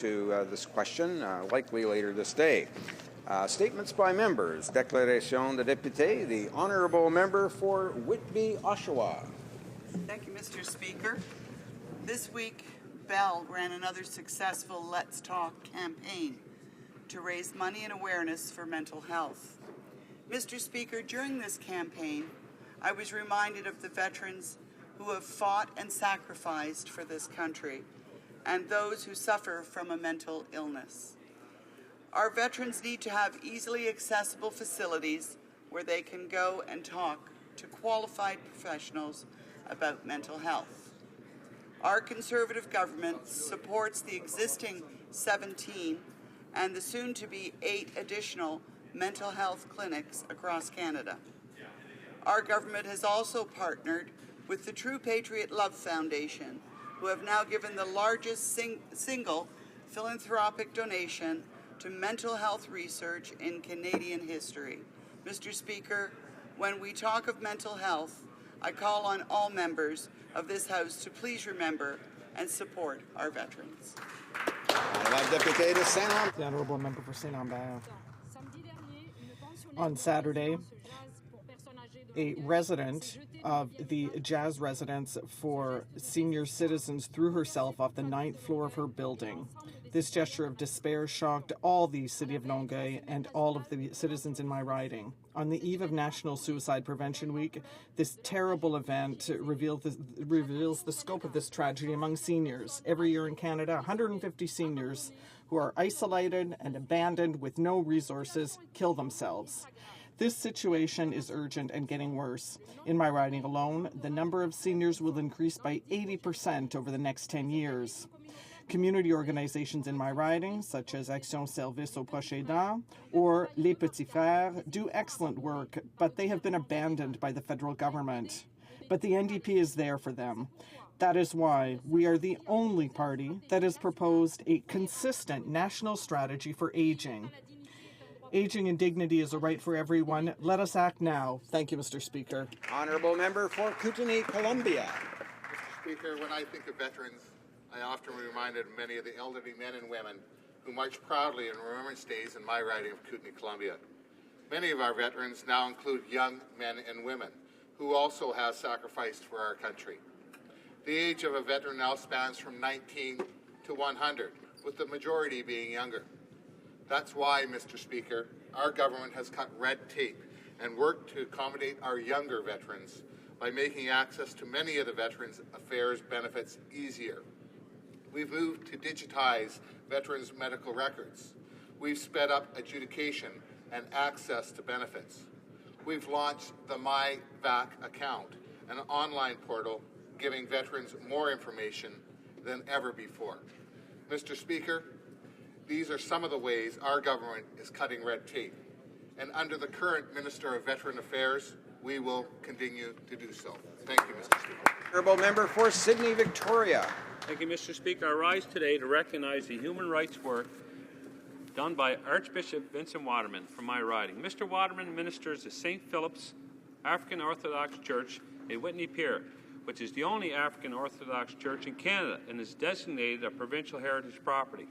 to this question, likely later this day. Statements by members. Déclaration de député, the honourable member for Whitby, Oshawa. Thank you, Mr. Speaker. This week, Bell ran another successful Let's Talk campaign to raise money and awareness for mental health. Mr. Speaker, during this campaign, I was reminded of the veterans who have fought and sacrificed for this country and those who suffer from a mental illness. Our veterans need to have easily accessible facilities where they can go and talk to qualified professionals about mental health. Our Conservative government supports the existing 17 and the soon-to-be 8 additional mental health clinics across Canada. Our government has also partnered with the True Patriot Love Foundation, who have now given the largest single philanthropic donation to mental health research in Canadian history. Mr. Speaker, when we talk of mental health, I call on all members of this House to please remember and support our veterans. The Honourable Member for Saint-Lambert. On Saturday, a resident of the Jazz Residence for Senior Citizens threw herself off the 9th floor of her building. This gesture of despair shocked all the City of Longueuil and all of the citizens in my riding. On the eve of National Suicide Prevention Week, this terrible event reveals the scope of this tragedy among seniors. Every year in Canada, 150 seniors who are isolated and abandoned with no resources kill themselves. This situation is urgent and getting worse. In my riding alone, the number of seniors will increase by 80% over the next 10 years. Community organizations in my riding, such as Action Service aux Proches Aidants or Les Petits Frères, do excellent work, but they have been abandoned by the federal government. But the NDP is there for them. That is why we are the only party that has proposed a consistent national strategy for aging. Aging and dignity is a right for everyone. Let us act now. Thank you, Mr. Speaker. Honourable member for Kootenay, Columbia. Mr. Speaker, when I think of veterans, I often reminded of many of the elderly men and women who march proudly in Remembrance Days in my riding of Kootenay, Columbia. Many of our veterans now include young men and women who also have sacrificed for our country. The age of a veteran now spans from 19 to 100, with the majority being younger. That's why, Mr. Speaker, our government has cut red tape and worked to accommodate our younger veterans by making access to many of the Veterans Affairs benefits easier. We've moved to digitize veterans' medical records. We've sped up adjudication and access to benefits. We've launched the MyVac account, an online portal giving veterans more information than ever before. Mr. Speaker, these are some of the ways our government is cutting red tape. And under the current Minister of Veteran Affairs, we will continue to do so. Thank you, Mr. Speaker. Honourable member for Sydney, Victoria. Thank you, Mr. Speaker. I rise today to recognize the human rights work done by Archbishop Vincent Waterman from my riding. Mr. Waterman ministers at St. Philip's African Orthodox Church in Whitney Pier, which is the only African Orthodox church in Canada and is designated a provincial heritage property.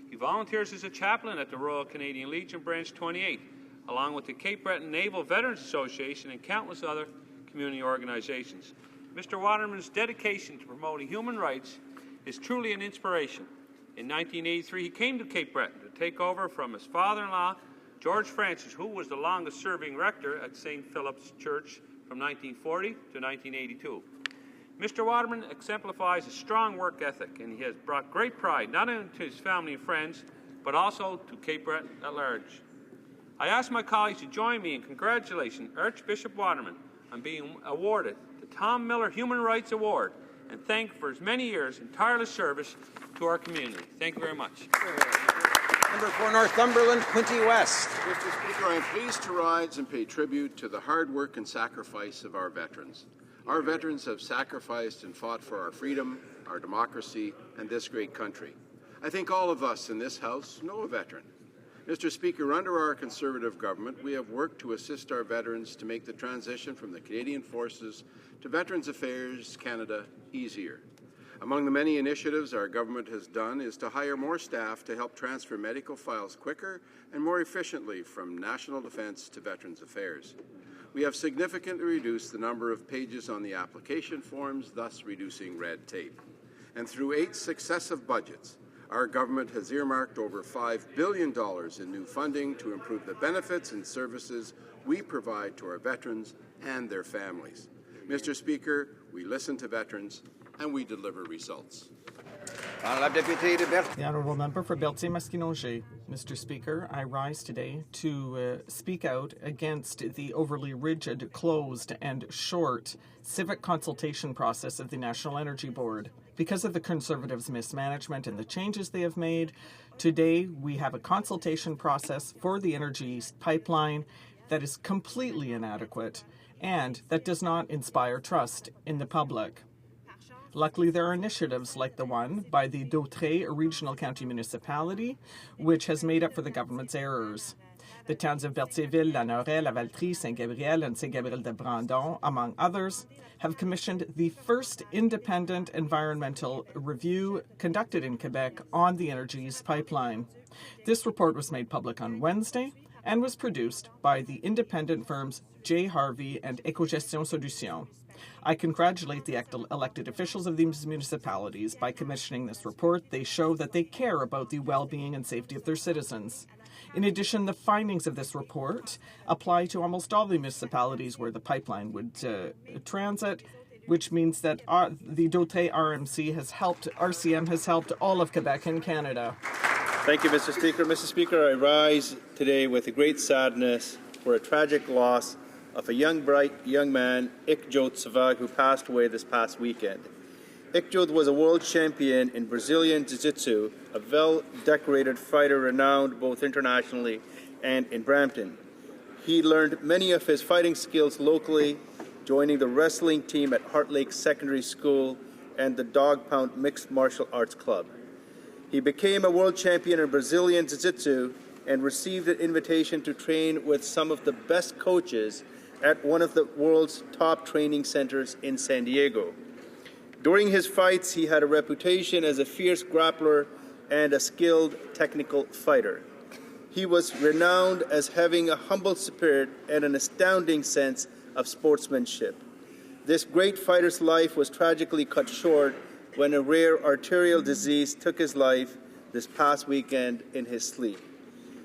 He volunteers as a chaplain at the Royal Canadian Legion Branch 28, along with the Cape Breton Naval Veterans Association and countless other community organizations. Mr. Waterman's dedication to promoting human rights is truly an inspiration. In 1983, he came to Cape Breton to take over from his father-in-law, George Francis, who was the longest-serving rector at St. Philip's Church from 1940 to 1982. Mr. Waterman exemplifies a strong work ethic, and he has brought great pride not only to his family and friends, but also to Cape Breton at large. I ask my colleagues to join me in congratulating Archbishop Waterman on being awarded the Tom Miller Human Rights Award and thank for his many years in tireless service to our community. Thank you very much. Member for Northumberland, Quinte West. Mr. Speaker, I am pleased to rise and pay tribute to the hard work and sacrifice of our veterans. Our veterans have sacrificed and fought for our freedom, our democracy, and this great country. I think all of us in this House know a veteran. Mr. Speaker, under our Conservative government, we have worked to assist our veterans to make the transition from the Canadian Forces to Veterans Affairs Canada easier. Among the many initiatives our government has done is to hire more staff to help transfer medical files quicker and more efficiently from National Defence to Veterans Affairs. We have significantly reduced the number of pages on the application forms, thus reducing red tape. And through 8 successive budgets, our government has earmarked over $5 billion in new funding to improve the benefits and services we provide to our veterans and their families. Mr. Speaker, we listen to veterans and we deliver results. The Honourable Member for Berthier-Masquinongé. Mr. Speaker, I rise today to speak out against the overly rigid, closed and short civic consultation process of the National Energy Board. Because of the Conservatives' mismanagement and the changes they have made, today we have a consultation process for the energy pipeline that is completely inadequate and that does not inspire trust in the public. Luckily, there are initiatives like the one by the Dautrey Regional County Municipality, which has made up for the government's errors. The towns of Berthierville, La Noret, La Valtrie, Saint-Gabriel, and Saint-Gabriel-de-Brandon, among others, have commissioned the first independent environmental review conducted in Quebec on the Energy's pipeline. This report was made public on Wednesday and was produced by the independent firms J. Harvey and Écogestion Solutions. I congratulate the elected officials of these municipalities by commissioning this report. They show that they care about the well-being and safety of their citizens. In addition, the findings of this report apply to almost all the municipalities where the pipeline would transit, which means that the Dautrey RCM has helped all of Quebec and Canada. Thank you, Mr. Speaker. Mr. Speaker, I rise today with a great sadness for a tragic loss of a bright young man, Ikjot Savag, who passed away this past weekend. Ikjot was a world champion in Brazilian Jiu-Jitsu, a well-decorated fighter renowned both internationally and in Brampton. He learned many of his fighting skills locally, joining the wrestling team at Heart Lake Secondary School and the Dog Pound Mixed Martial Arts Club. He became a world champion in Brazilian Jiu-Jitsu and received an invitation to train with some of the best coaches at one of the world's top training centers in San Diego. During his fights, he had a reputation as a fierce grappler and a skilled technical fighter. He was renowned as having a humble spirit and an astounding sense of sportsmanship. This great fighter's life was tragically cut short when a rare arterial disease took his life this past weekend in his sleep.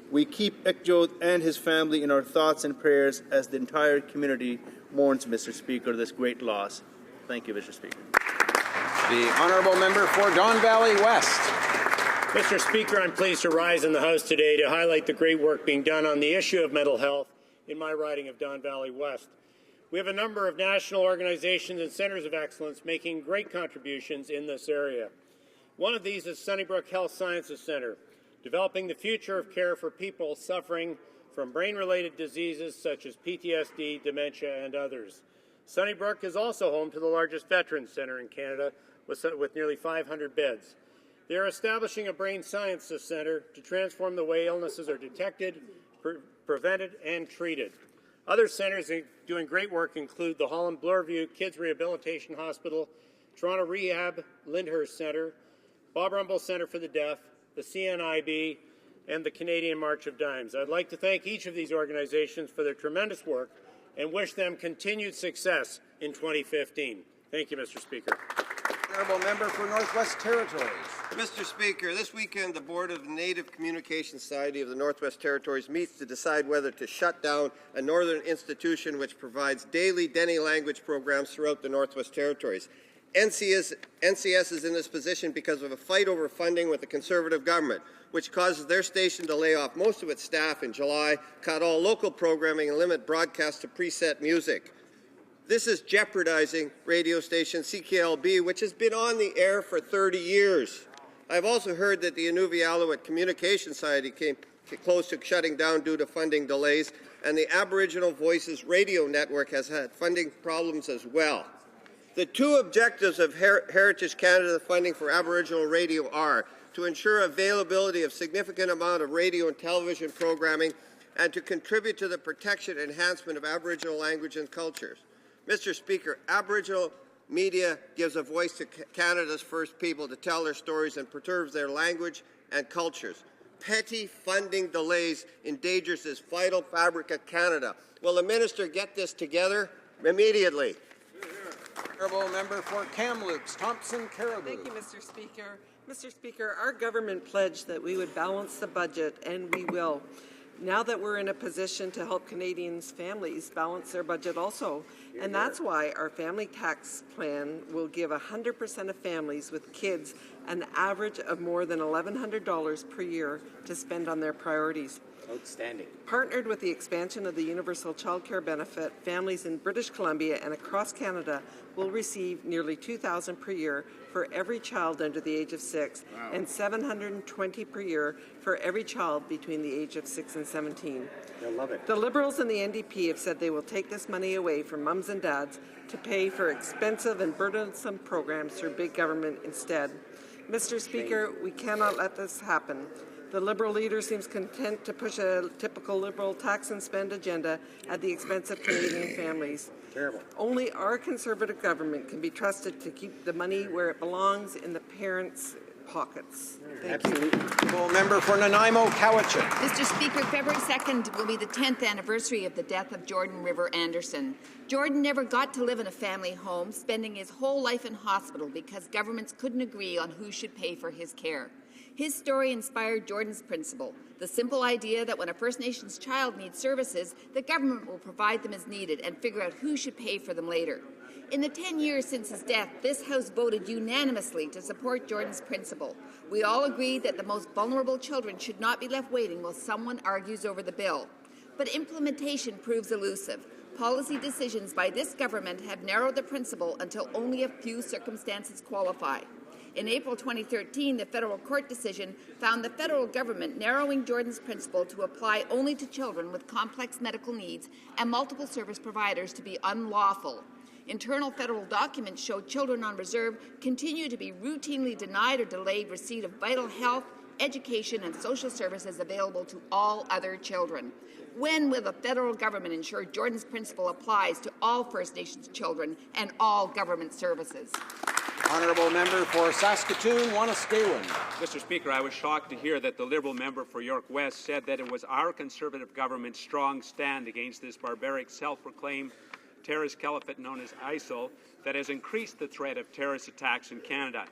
We keep Ikjot and his family in our thoughts and prayers as the entire community mourns, Mr. Speaker, this great loss. Thank you, Mr. Speaker. The Honourable Member for Don Valley West. Mr. Speaker, I'm pleased to rise in the House today to highlight the great work being done on the issue of mental health in my riding of Don Valley West. We have a number of national organizations and centres of excellence making great contributions in this area. One of these is Sunnybrook Health Sciences Centre, developing the future of care for people suffering from brain-related diseases such as PTSD, dementia, and others. Sunnybrook is also home to the largest veterans centre in Canada with nearly 500 beds. They are establishing a brain sciences centre to transform the way illnesses are detected, prevented, and treated. Other centres doing great work include the Holland Bloorview Kids Rehabilitation Hospital, Toronto Rehab Lyndhurst Centre, Bob Rumble Centre for the Deaf, the CNIB, and the Canadian March of Dimes. I'd like to thank each of these organizations for their tremendous work and wish them continued success in 2015. Thank you, Mr. Speaker. Honourable Member for Northwest Territories. Mr. Speaker, this weekend the Board of the Native Communication Society of the Northwest Territories meets to decide whether to shut down a northern institution which provides daily Dene language programs throughout the Northwest Territories. NCS is in this position because of a fight over funding with the Conservative government, which causes their station to lay off most of its staff in July, cut all local programming, and limit broadcasts to preset music. This is jeopardizing radio station CKLB, which has been on the air for 30 years. I've also heard that the Inuvialuit Communication Society came close to shutting down due to funding delays, and the Aboriginal Voices Radio Network has had funding problems as well. The two objectives of Heritage Canada funding for Aboriginal radio are to ensure availability of significant amount of radio and television programming and to contribute to the protection and enhancement of Aboriginal language and cultures. Mr. Speaker, Aboriginal Media gives a voice to Canada's first people to tell their stories and preserves their language and cultures. Petty funding delays endangers this vital fabric of Canada. Will the minister get this together immediately? Honourable member for Kamloops, Thompson Caribou. Thank you, Mr. Speaker. Mr. Speaker, our government pledged that we would balance the budget, and we will. Now that we're in a position to help Canadians' families balance their budget also. And that's why our family tax plan will give 100% of families with kids an average of more than $1,100 per year to spend on their priorities. Outstanding. Partnered with the expansion of the universal childcare benefit, families in British Columbia and across Canada will receive nearly $2,000 per year for every child under the age of 6, wow, and $720 per year for every child between the age of 6 and 17. They'll love it. The Liberals and the NDP have said they will take this money away from mums and dads to pay for expensive and burdensome programs through big government instead. Mr. Speaker, we cannot let this happen. The Liberal leader seems content to push a typical Liberal tax and spend agenda at the expense of Canadian families. Terrible. Only our Conservative government can be trusted to keep the money where it belongs, in the parents' pockets. Thank Absolutely. you. Member for Nanaimo, Cowichan. Mr. Speaker, February 2nd will be the 10th anniversary of the death of Jordan River Anderson. Jordan never got to live in a family home, spending his whole life in hospital because governments couldn't agree on who should pay for his care. His story inspired Jordan's principle, the simple idea that when a First Nations child needs services, the government will provide them as needed and figure out who should pay for them later. In the 10 years since his death, this House voted unanimously to support Jordan's principle. We all agreed that the most vulnerable children should not be left waiting while someone argues over the bill. But implementation proves elusive. Policy decisions by this government have narrowed the principle until only a few circumstances qualify. In April 2013, the federal court decision found the federal government narrowing Jordan's principle to apply only to children with complex medical needs and multiple service providers to be unlawful. Internal federal documents show children on reserve continue to be routinely denied or delayed receipt of vital health, education, and social services available to all other children. When will the federal government ensure Jordan's principle applies to all First Nations children and all government services? Honourable member for Saskatoon, Wanuskewin. Mr. Speaker, I was shocked to hear that the Liberal member for York West said that it was our Conservative government's strong stand against this barbaric, self-proclaimed terrorist caliphate known as ISIL that has increased the threat of terrorist attacks in Canada.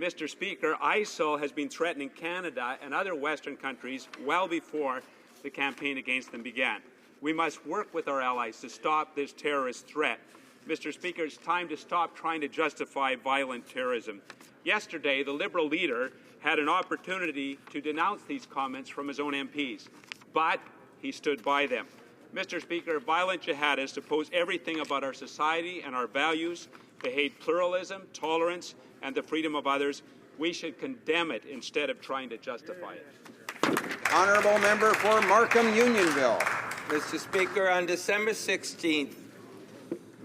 Mr. Speaker, ISIL has been threatening Canada and other Western countries well before the campaign against them began. We must work with our allies to stop this terrorist threat. Mr. Speaker, it's time to stop trying to justify violent terrorism. Yesterday, the Liberal leader had an opportunity to denounce these comments from his own MPs, but he stood by them. Mr. Speaker, violent jihadists oppose everything about our society and our values. They hate pluralism, tolerance, and the freedom of others. We should condemn it instead of trying to justify it. Honourable member for Markham, Unionville. Mr. Speaker, on December 16th,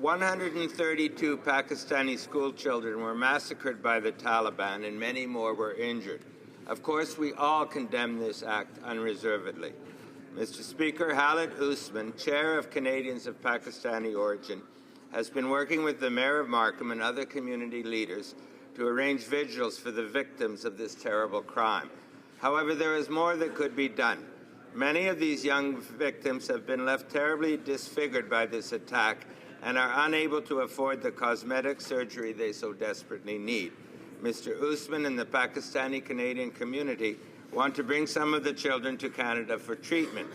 132 Pakistani school children were massacred by the Taliban and many more were injured. Of course, we all condemn this act unreservedly. Mr. Speaker, Khalid Usman, Chair of Canadians of Pakistani origin, has been working with the Mayor of Markham and other community leaders to arrange vigils for the victims of this terrible crime. However, there is more that could be done. Many of these young victims have been left terribly disfigured by this attack and are unable to afford the cosmetic surgery they so desperately need. Mr. Usman and the Pakistani Canadian community want to bring some of the children to Canada for treatment.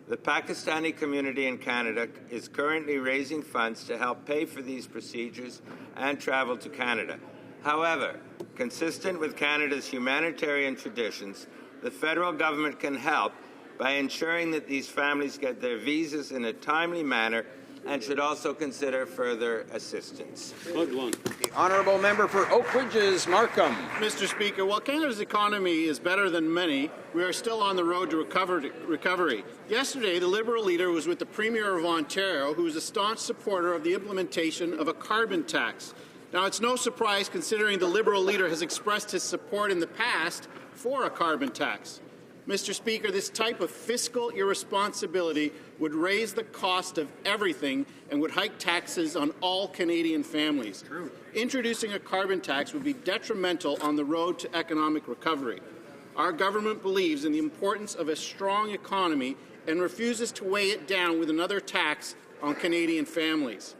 The Pakistani community in Canada is currently raising funds to help pay for these procedures and travel to Canada. However, consistent with Canada's humanitarian traditions, the federal government can help by ensuring that these families get their visas in a timely manner and should also consider further assistance. Good one. The honourable member for Oak Ridges, Markham. Mr. Speaker, while Canada's economy is better than many, we are still on the road to recovery. Yesterday, the Liberal leader was with the Premier of Ontario, who is a staunch supporter of the implementation of a carbon tax. Now, it's no surprise considering the Liberal leader has expressed his support in the past for a carbon tax. Mr. Speaker, this type of fiscal irresponsibility would raise the cost of everything and would hike taxes on all Canadian families. True. Introducing a carbon tax would be detrimental on the road to economic recovery. Our government believes in the importance of a strong economy and refuses to weigh it down with another tax on Canadian families.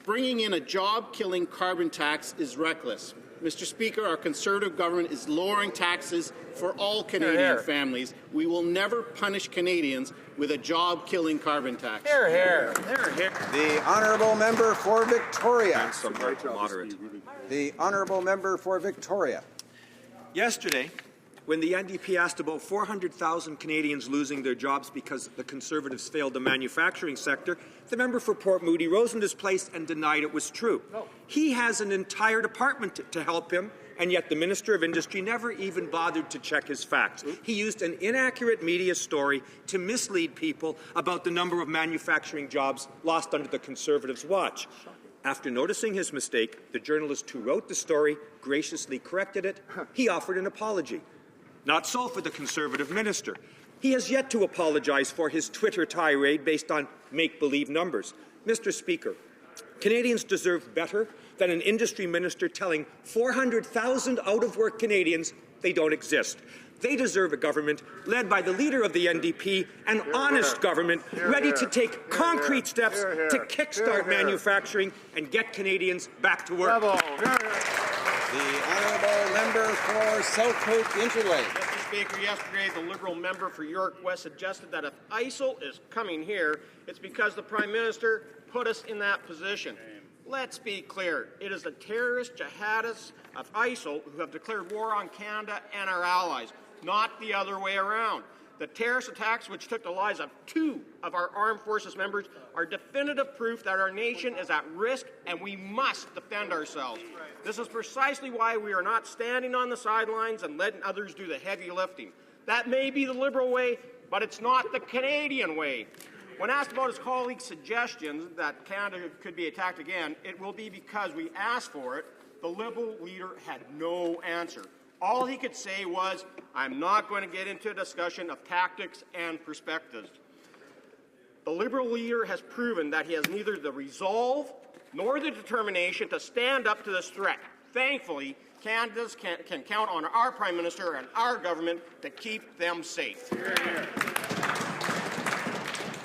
Bringing in a job-killing carbon tax is reckless. Mr. Speaker, our Conservative government is lowering taxes for all Canadian families. We will never punish Canadians with a job-killing carbon tax. Hear, hear. Hear, hear. The Honourable Member for Victoria. Moderate. The Honourable Member for Victoria. Yesterday, when the NDP asked about 400,000 Canadians losing their jobs because the Conservatives failed the manufacturing sector, the member for Port Moody rose in his place and denied it was true. No. He has an entire department to help him, and yet the Minister of Industry never even bothered to check his facts. He used an inaccurate media story to mislead people about the number of manufacturing jobs lost under the Conservatives' watch. After noticing his mistake, the journalist who wrote the story graciously corrected it. He offered an apology. Not so for the Conservative minister. He has yet to apologize for his Twitter tirade based on make-believe numbers. Mr. Speaker, Canadians deserve better than an industry minister telling 400,000 out-of-work Canadians they don't exist. They deserve a government led by the leader of the NDP, an honest government ready to take concrete steps to kickstart manufacturing and get Canadians back to work. The Honourable Member for Southcote Interlake. Mr. Speaker, yesterday the Liberal member for York West suggested that if ISIL is coming here, it's because the Prime Minister put us in that position. Let's be clear. It is the terrorist jihadists of ISIL who have declared war on Canada and our allies, not the other way around. The terrorist attacks which took the lives of 2 of our armed forces members are definitive proof that our nation is at risk and we must defend ourselves. This is precisely why we are not standing on the sidelines and letting others do the heavy lifting. That may be the Liberal way, but it's not the Canadian way. When asked about his colleagues' suggestions that Canada could be attacked again, it will be because we asked for it. The Liberal leader had no answer. All he could say was, I'm not going to get into a discussion of tactics and perspectives. The Liberal leader has proven that he has neither the resolve nor the determination to stand up to this threat. Thankfully, Canadians can count on our Prime Minister and our government to keep them safe.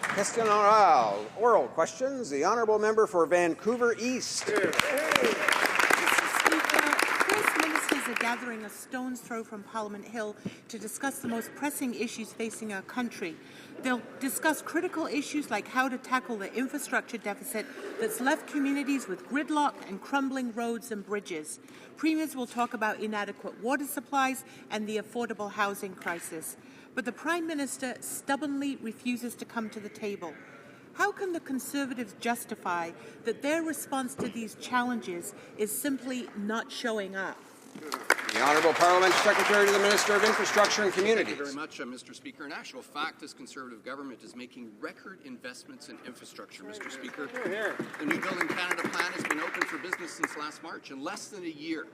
Question oral. Oral questions. The Honourable Member for Vancouver East. Are gathering a stone's throw from Parliament Hill to discuss the most pressing issues facing our country. They'll discuss critical issues like how to tackle the infrastructure deficit that's left communities with gridlock and crumbling roads and bridges. Premiers will talk about inadequate water supplies and the affordable housing crisis. But the Prime Minister stubbornly refuses to come to the table. How can the Conservatives justify that their response to these challenges is simply not showing up? The Honourable Parliament Secretary to the Minister of Infrastructure and Communities. Thank you very much, Mr. Speaker. In actual fact, this Conservative government is making record investments in infrastructure, Mr. Speaker. The new Building Canada plan has been open for business since last March. In less than a year,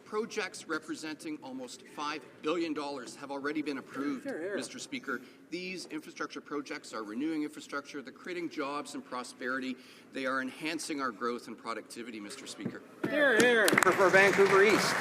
projects representing almost $5 billion have already been approved, Mr. Speaker. These infrastructure projects are renewing infrastructure, they're creating jobs and prosperity, they are enhancing our growth and productivity, Mr. Speaker. For Vancouver East.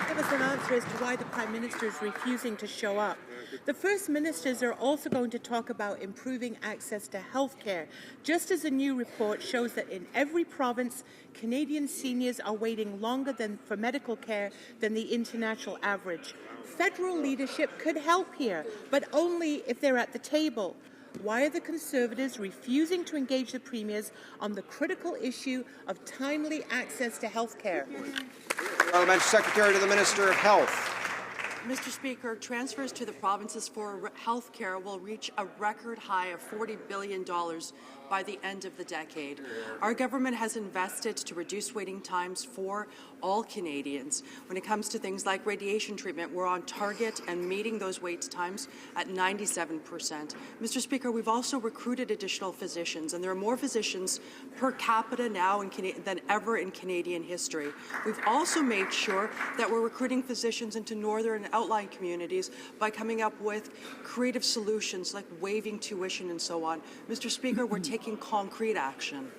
Give us an answer as to why the Prime Minister is refusing to show up. The First Ministers are also going to talk about improving access to health care, just as a new report shows that in every province, Canadian seniors are waiting longer for medical care than the international average. Federal leadership could help here, but only if they're at the table. Why are the Conservatives refusing to engage the Premiers on the critical issue of timely access to health care? Parliament Secretary to the Minister of Health. Mr. Speaker, transfers to the provinces for health care will reach a record high of $40 billion by the end of the decade. Our government has invested to reduce waiting times for all Canadians. When it comes to things like radiation treatment, we're on target and meeting those wait times at 97%. Mr. Speaker, we've also recruited additional physicians, and there are more physicians per capita now than ever in Canadian history. We've also made sure that we're recruiting physicians into Northern and outlying communities by coming up with creative solutions like waiving tuition and so on. Mr. Speaker, we're taking concrete action.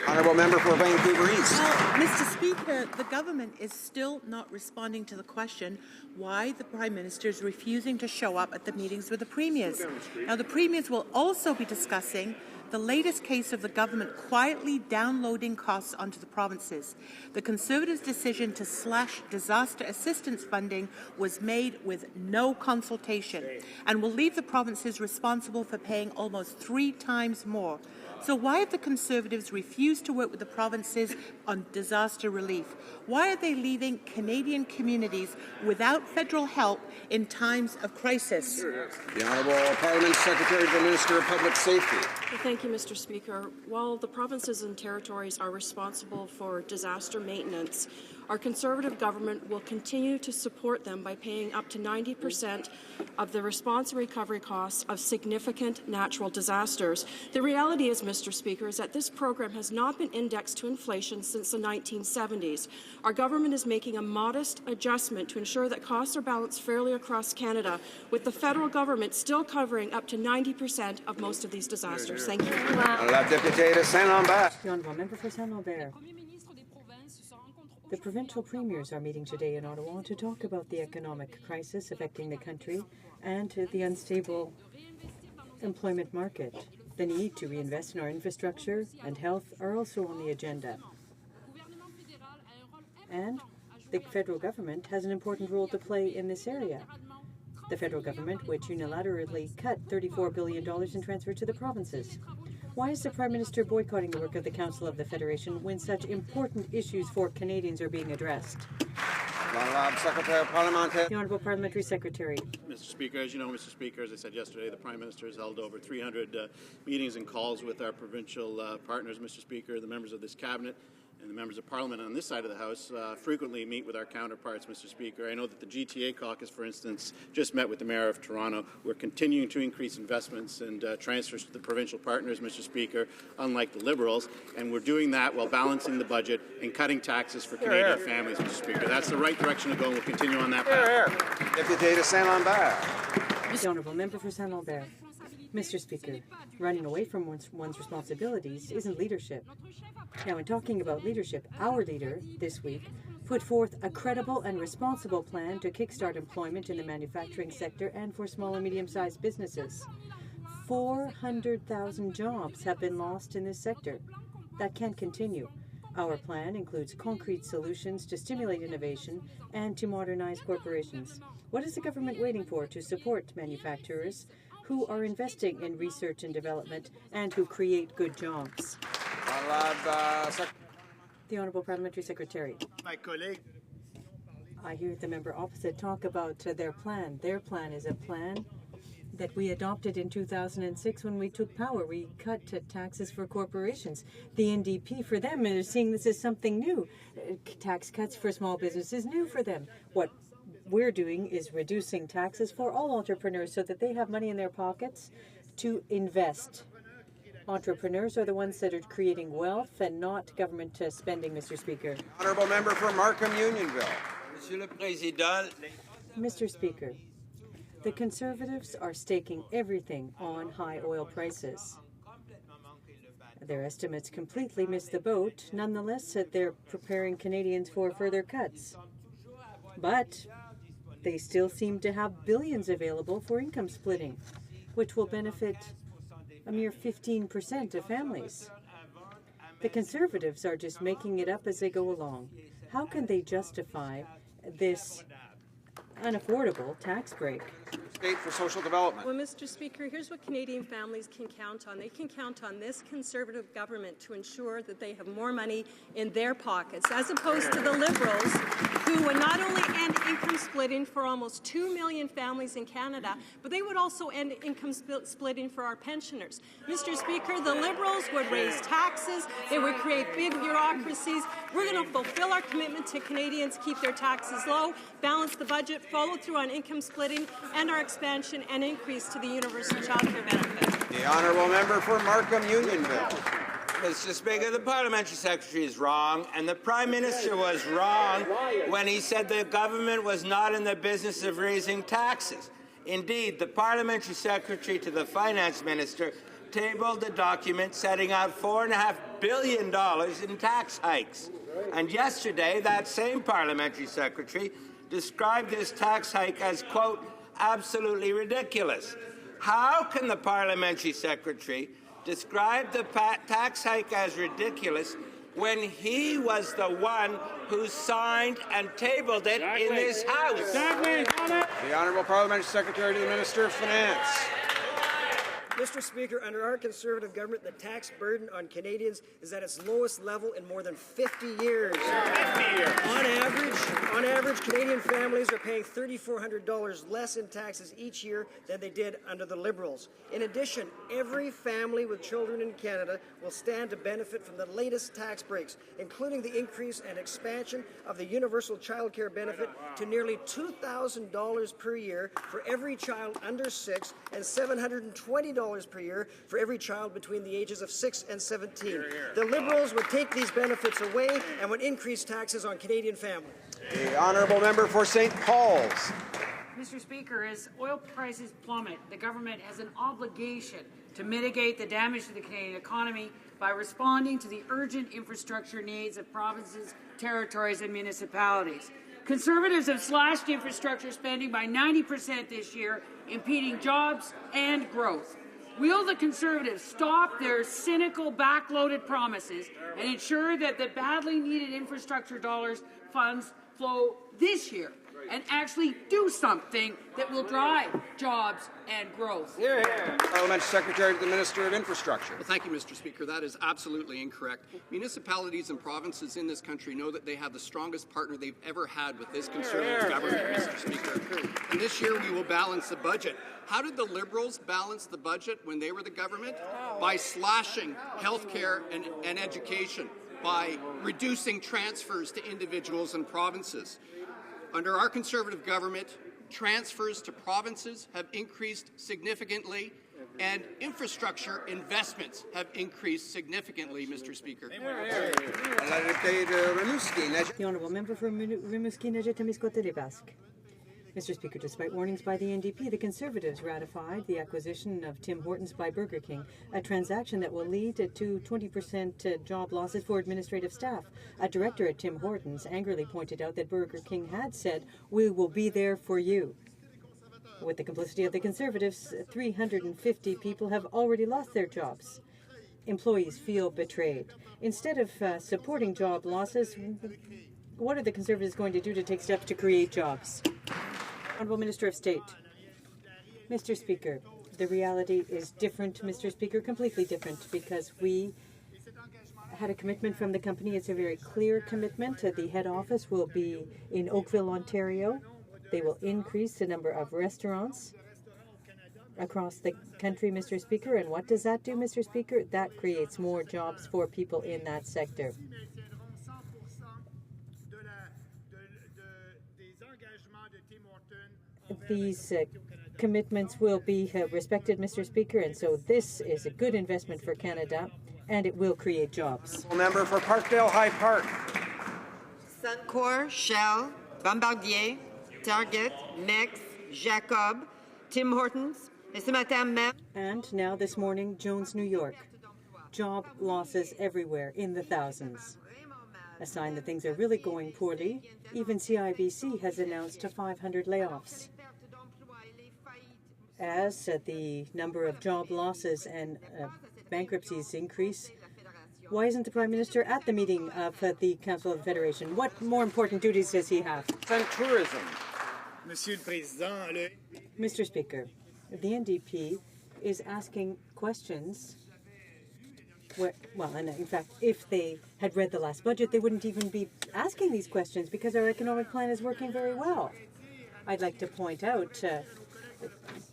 Honourable Member for Vancouver East. Well, Mr. Speaker, the government is still not responding to the question why the Prime Minister is refusing to show up at the meetings with the Premiers. Now, the Premiers will also be discussing the latest case of the government quietly downloading costs onto the provinces. The Conservatives' decision to slash disaster assistance funding was made with no consultation and will leave the provinces responsible for paying almost 3 times more. So why have the Conservatives refused to work with the provinces on disaster relief? Why are they leaving Canadian communities without federal help in times of crisis? The Honourable Parliament Secretary to the Minister of Public Safety. Thank you, Mr. Speaker. While the provinces and territories are responsible for disaster maintenance, our Conservative government will continue to support them by paying up to 90% of the response and recovery costs of significant natural disasters. The reality is, Mr. Speaker, is that this program has not been indexed to inflation since the 1970s. Our government is making a modest adjustment to ensure that costs are balanced fairly across Canada, with the federal government still covering up to 90% of most of these disasters. Thank you. La députée de Saint-Lambert. The Honourable Member for Saint-Lambert. The provincial premiers are meeting today in Ottawa to talk about the economic crisis affecting the country and the unstable employment market. The need to reinvest in our infrastructure and health are also on the agenda. And the federal government has an important role to play in this area. The federal government, which unilaterally cut $34 billion in transfer to the provinces. Why is the Prime Minister boycotting the work of the Council of the Federation when such important issues for Canadians are being addressed? The Honourable Parliamentary Secretary. Mr. Speaker, as you know, Mr. Speaker, as I said yesterday, the Prime Minister has held over 300 meetings and calls with our provincial partners, Mr. Speaker, the members of this Cabinet, and the members of Parliament on this side of the House frequently meet with our counterparts, Mr. Speaker. I know that the GTA caucus, for instance, just met with the Mayor of Toronto. We're continuing to increase investments and transfers to the provincial partners, Mr. Speaker, unlike the Liberals, and we're doing that while balancing the budget and cutting taxes for Canadian families, Mr. Speaker. That's the right direction to go, and we'll continue on that path. Député de Saint-Lambert. The Honourable Member for Saint-Lambert. Mr. Speaker, running away from one's responsibilities isn't leadership. Now, in talking about leadership, our leader this week put forth a credible and responsible plan to kickstart employment in the manufacturing sector and for small and medium-sized businesses. 400,000 jobs have been lost in this sector. That can't continue. Our plan includes concrete solutions to stimulate innovation and to modernize corporations. What is the government waiting for to support manufacturers who are investing in research and development and who create good jobs? The Honourable Parliamentary Secretary. My colleague. I hear the member opposite talk about their plan. Their plan is a plan that we adopted in 2006 when we took power. We cut taxes for corporations. The NDP, for them, is seeing this as something new. Tax cuts for small businesses, new for them. What we're doing is reducing taxes for all entrepreneurs so that they have money in their pockets to invest. Entrepreneurs are the ones that are creating wealth and not government spending, Mr. Speaker. Honourable Member for Markham Unionville. Monsieur le Président. Mr. Speaker, the Conservatives are staking everything on high oil prices. Their estimates completely miss the boat. Nonetheless, they're preparing Canadians for further cuts. But they still seem to have billions available for income splitting, which will benefit a mere 15% of families. The Conservatives are just making it up as they go along. How can they justify this unaffordable tax break? State for Social Development. Well, Mr. Speaker, here's what Canadian families can count on. They can count on this Conservative government to ensure that they have more money in their pockets, as opposed to the Liberals, who would not only end income splitting for almost 2 million families in Canada, but they would also end income splitting for our pensioners. Mr. Speaker, the Liberals would raise taxes, they would create big bureaucracies. We're going to fulfill our commitment to Canadians, keep their taxes low, balance the budget, follow through on income splitting, and our expansion and increase to the universal child care benefit. The Honourable Member for Markham Unionville. Mr. Speaker, the parliamentary secretary is wrong, and the Prime Minister was wrong when he said the government was not in the business of raising taxes. Indeed, the parliamentary secretary to the finance minister tabled a document setting out $4.5 billion in tax hikes. And yesterday, that same parliamentary secretary described this tax hike as, quote, absolutely ridiculous. How can the parliamentary secretary describe the tax hike as ridiculous when he was the one who signed and tabled it in this House? The Honourable Parliamentary Secretary to the Minister of Finance. Mr. Speaker, under our Conservative government, the tax burden on Canadians is at its lowest level in more than 50 years. 50 years. On average, Canadian families are paying $3,400 less in taxes each year than they did under the Liberals. In addition, every family with children in Canada will stand to benefit from the latest tax breaks, including the increase and expansion of the universal child care benefit to nearly $2,000 per year for every child under 6 and $720 per year for every child between the ages of 6 and 17. The Liberals would take these benefits away and would increase taxes on Canadian families. The Honourable Member for St. Paul's. Mr. Speaker, as oil prices plummet, the government has an obligation to mitigate the damage to the Canadian economy by responding to the urgent infrastructure needs of provinces, territories and municipalities. Conservatives have slashed infrastructure spending by 90% this year, impeding jobs and growth. Will the Conservatives stop their cynical, backloaded promises and ensure that the badly needed infrastructure funds flow this year and actually do something that will drive jobs and growth? Parliamentary Secretary to the Minister of Infrastructure. Well, thank you, Mr. Speaker. That is absolutely incorrect. Municipalities and provinces in this country know that they have the strongest partner they've ever had with this Conservative government, Mr. Speaker. And this year we will balance the budget. How did the Liberals balance the budget when they were the government? By slashing health care and education, by reducing transfers to individuals and provinces. Under our Conservative government, transfers to provinces have increased significantly, and infrastructure investments have increased significantly, Mr. Speaker. The Honourable Member for Rimouski-Nejet-Témiscouata-les-Basques. Mr. Speaker, despite warnings by the NDP, the Conservatives ratified the acquisition of Tim Hortons by Burger King, a transaction that will lead to 20% job losses for administrative staff. A director at Tim Hortons angrily pointed out that Burger King had said, "We will be there for you." With the complicity of the Conservatives, 350 people have already lost their jobs. Employees feel betrayed. Instead of supporting job losses, what are the Conservatives going to do to take steps to create jobs? Honourable Minister of State. Mr. Speaker, the reality is different, Mr. Speaker, completely different, because we had a commitment from the company. It's a very clear commitment. The head office will be in Oakville, Ontario. They will increase the number of restaurants across the country, Mr. Speaker. And what does that do, Mr. Speaker? That creates more jobs for people in that sector. These commitments will be respected, Mr. Speaker, and so this is a good investment for Canada, and it will create jobs. Member for Parkdale High Park. Suncor, Shell, Bombardier, Target, Mex, Jacob, Tim Hortons, et ce matin même. And now this morning, Jones, New York. Job losses everywhere in the thousands. A sign that things are really going poorly. Even CIBC has announced 500 layoffs. As the number of job losses and bankruptcies increase, why isn't the Prime Minister at the meeting of the Council of the Federation? What more important duties does he have? And tourism. Mr. Speaker, the NDP is asking questions. And in fact, if they had read the last budget, they wouldn't even be asking these questions because our economic plan is working very well. I'd like to point out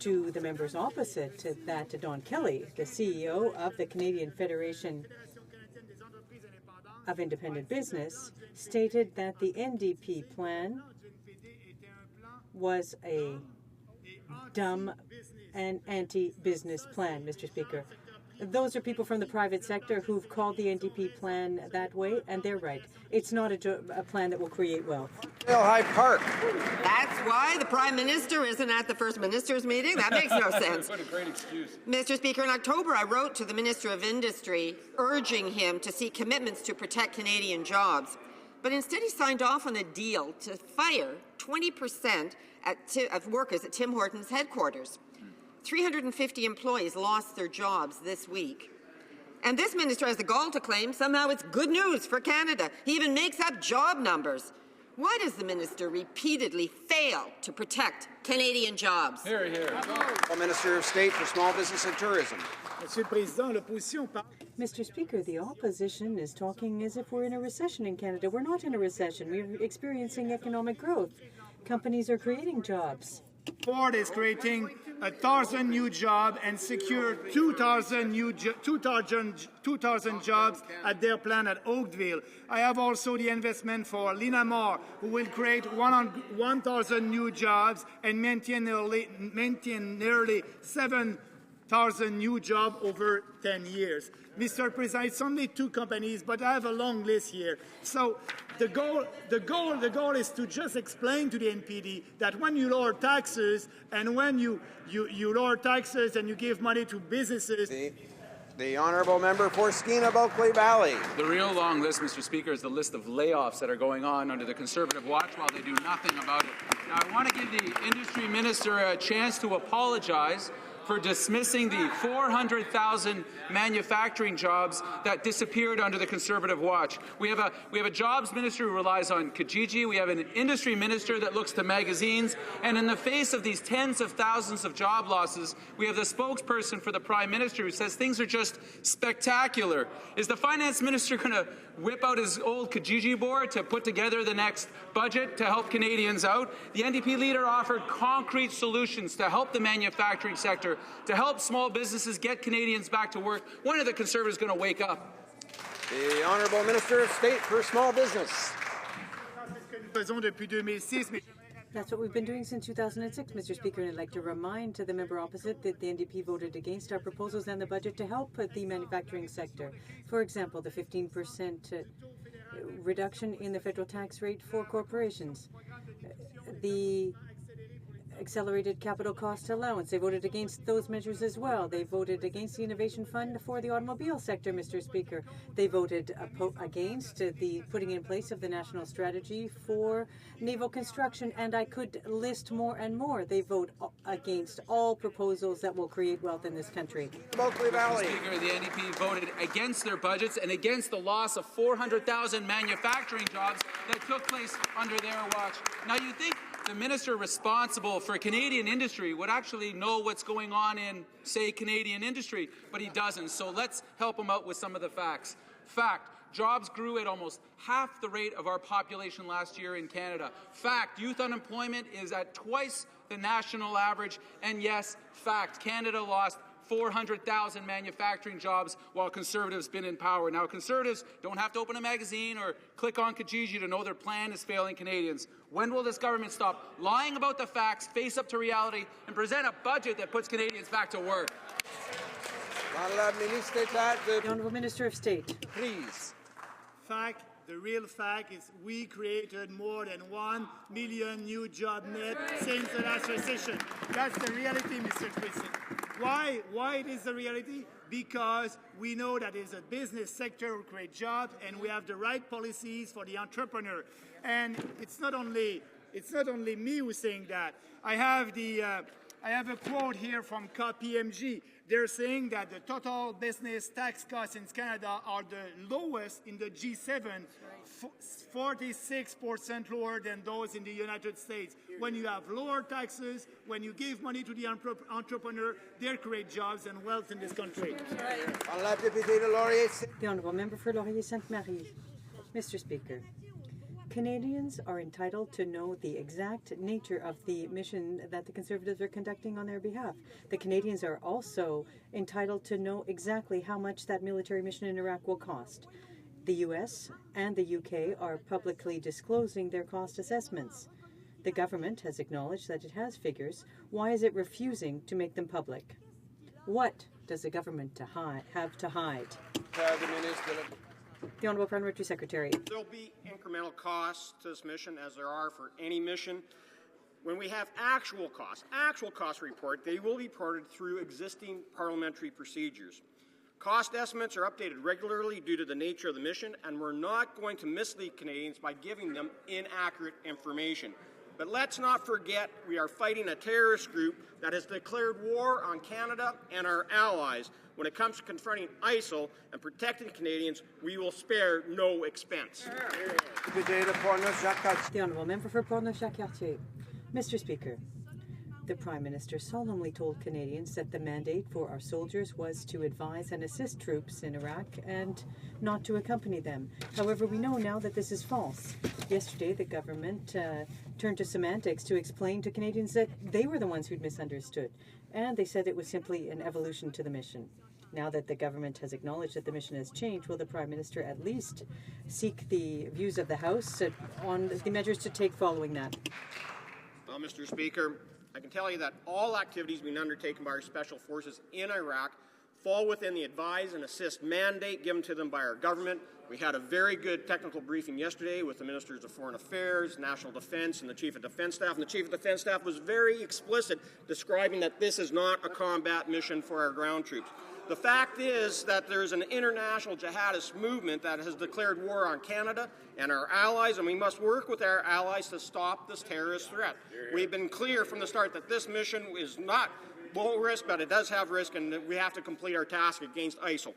to the members opposite that Don Kelly, the CEO of the Canadian Federation of Independent Business, stated that the NDP plan was a dumb and anti-business plan, Mr. Speaker. Those are people from the private sector who've called the NDP plan that way, and they're right. It's not a plan that will create wealth. Hyde Park. That's why the Prime Minister isn't at the First Ministers' meeting? That makes no sense. What a great excuse. Mr. Speaker, in October, I wrote to the Minister of Industry urging him to seek commitments to protect Canadian jobs. But instead, he signed off on a deal to fire 20% of workers at Tim Hortons headquarters. 350 employees lost their jobs this week. And this minister has the gall to claim somehow it's good news for Canada. He even makes up job numbers. Why does the minister repeatedly fail to protect Canadian jobs? Here, here. Minister of State for Small Business and Tourism. Mr. Speaker, the opposition is talking as if we're in a recession in Canada. We're not in a recession. We're experiencing economic growth. Companies are creating jobs. Ford is creating 1,000 new jobs and secured 2,000 jobs at their plant at Oakville. I have also the investment for Linamar, who will create 1,000 new jobs and maintain nearly 7,000 new jobs over 10 years. Mr. President, it's only 2 companies, but I have a long list here. So the goal is to just explain to the NPD that when you lower taxes and when you lower taxes and you give money to businesses. The honourable member for Skeena-Bulkley Valley. The real long list, Mr. Speaker, is the list of layoffs that are going on under the Conservative watch while they do nothing about it. Now, I want to give the industry minister a chance to apologize for dismissing the 400,000 manufacturing jobs that disappeared under the Conservative watch. We have a jobs minister who relies on Kijiji. We have an industry minister that looks to magazines. And in the face of these tens of thousands of job losses, we have the spokesperson for the Prime Minister who says things are just spectacular. Is the finance minister going to whip out his old Kijiji board to put together the next budget to help Canadians out? The NDP leader offered concrete solutions to help the manufacturing sector, to help small businesses get Canadians back to work. When are the Conservatives going to wake up? The Honourable Minister of State for Small Business. That's what we've been doing since 2006, Mr. Speaker, and I'd like to remind to the member opposite that the NDP voted against our proposals and the budget to help the manufacturing sector. For example, the 15% reduction in the federal tax rate for corporations, the accelerated capital cost allowance. They voted against those measures as well. They voted against the Innovation Fund for the automobile sector, Mr. Speaker. They voted against the putting in place of the national strategy for naval construction, and I could list more and more. They vote against all proposals that will create wealth in this country. Bulkley Valley. Mr. Speaker, the NDP voted against their budgets and against the loss of 400,000 manufacturing jobs that took place under their watch. Now, you think the minister responsible for Canadian industry would actually know what's going on in, say, Canadian industry, but he doesn't. So let's help him out with some of the facts. Fact, jobs grew at almost half the rate of our population last year in Canada. Fact, youth unemployment is at twice the national average. And yes, fact, Canada lost 400,000 manufacturing jobs while Conservatives have been in power. Now, Conservatives don't have to open a magazine or click on Kijiji to know their plan is failing Canadians. When will this government stop lying about the facts, face up to reality, and present a budget that puts Canadians back to work? The Honourable Minister of State. Please. Fact. The real fact is we created more than 1 million new jobs net since the last recession. That's the reality, Mr. President. Why it is the reality? Because we know that it's a business sector will create jobs, and we have the right policies for the entrepreneur. And it's not only me who's saying that. I have a quote here from KPMG. They're saying that the total business tax costs in Canada are the lowest in the G7, 46% lower than those in the United States. When you have lower taxes, when you give money to the entrepreneur, they create jobs and wealth in this country. The Honourable Member for Laurier-Sainte-Marie. Mr. Speaker, Canadians are entitled to know the exact nature of the mission that the Conservatives are conducting on their behalf. The Canadians are also entitled to know exactly how much that military mission in Iraq will cost. The U.S. and the U.K. are publicly disclosing their cost assessments. The government has acknowledged that it has figures. Why is it refusing to make them public? What does the government have to hide? The Honourable Parliamentary Secretary. There'll be incremental costs to this mission, as there are for any mission. When we have actual cost report, they will be reported through existing parliamentary procedures. Cost estimates are updated regularly due to the nature of the mission, and we're not going to mislead Canadians by giving them inaccurate information. But let's not forget we are fighting a terrorist group that has declared war on Canada and our allies. When it comes to confronting ISIL and protecting Canadians, we will spare no expense. The Honourable Member for Portneuf-Jacques-Cartier. Mr. Speaker, the Prime Minister solemnly told Canadians that the mandate for our soldiers was to advise and assist troops in Iraq and not to accompany them. However, we know now that this is false. Yesterday, the government turned to semantics to explain to Canadians that they were the ones who'd misunderstood, and they said it was simply an evolution to the mission. Now that the government has acknowledged that the mission has changed, will the Prime Minister at least seek the views of the House on the measures to take following that? Well, Mr. Speaker, I can tell you that all activities being undertaken by our special forces in Iraq fall within the advise and assist mandate given to them by our government. We had a very good technical briefing yesterday with the Ministers of Foreign Affairs, National Defence, and the Chief of Defence Staff. And the Chief of Defence Staff was very explicit describing that this is not a combat mission for our ground troops. The fact is that there's an international jihadist movement that has declared war on Canada and our allies, and we must work with our allies to stop this terrorist threat. We've been clear from the start that this mission is not low risk, but it does have risk, and we have to complete our task against ISIL.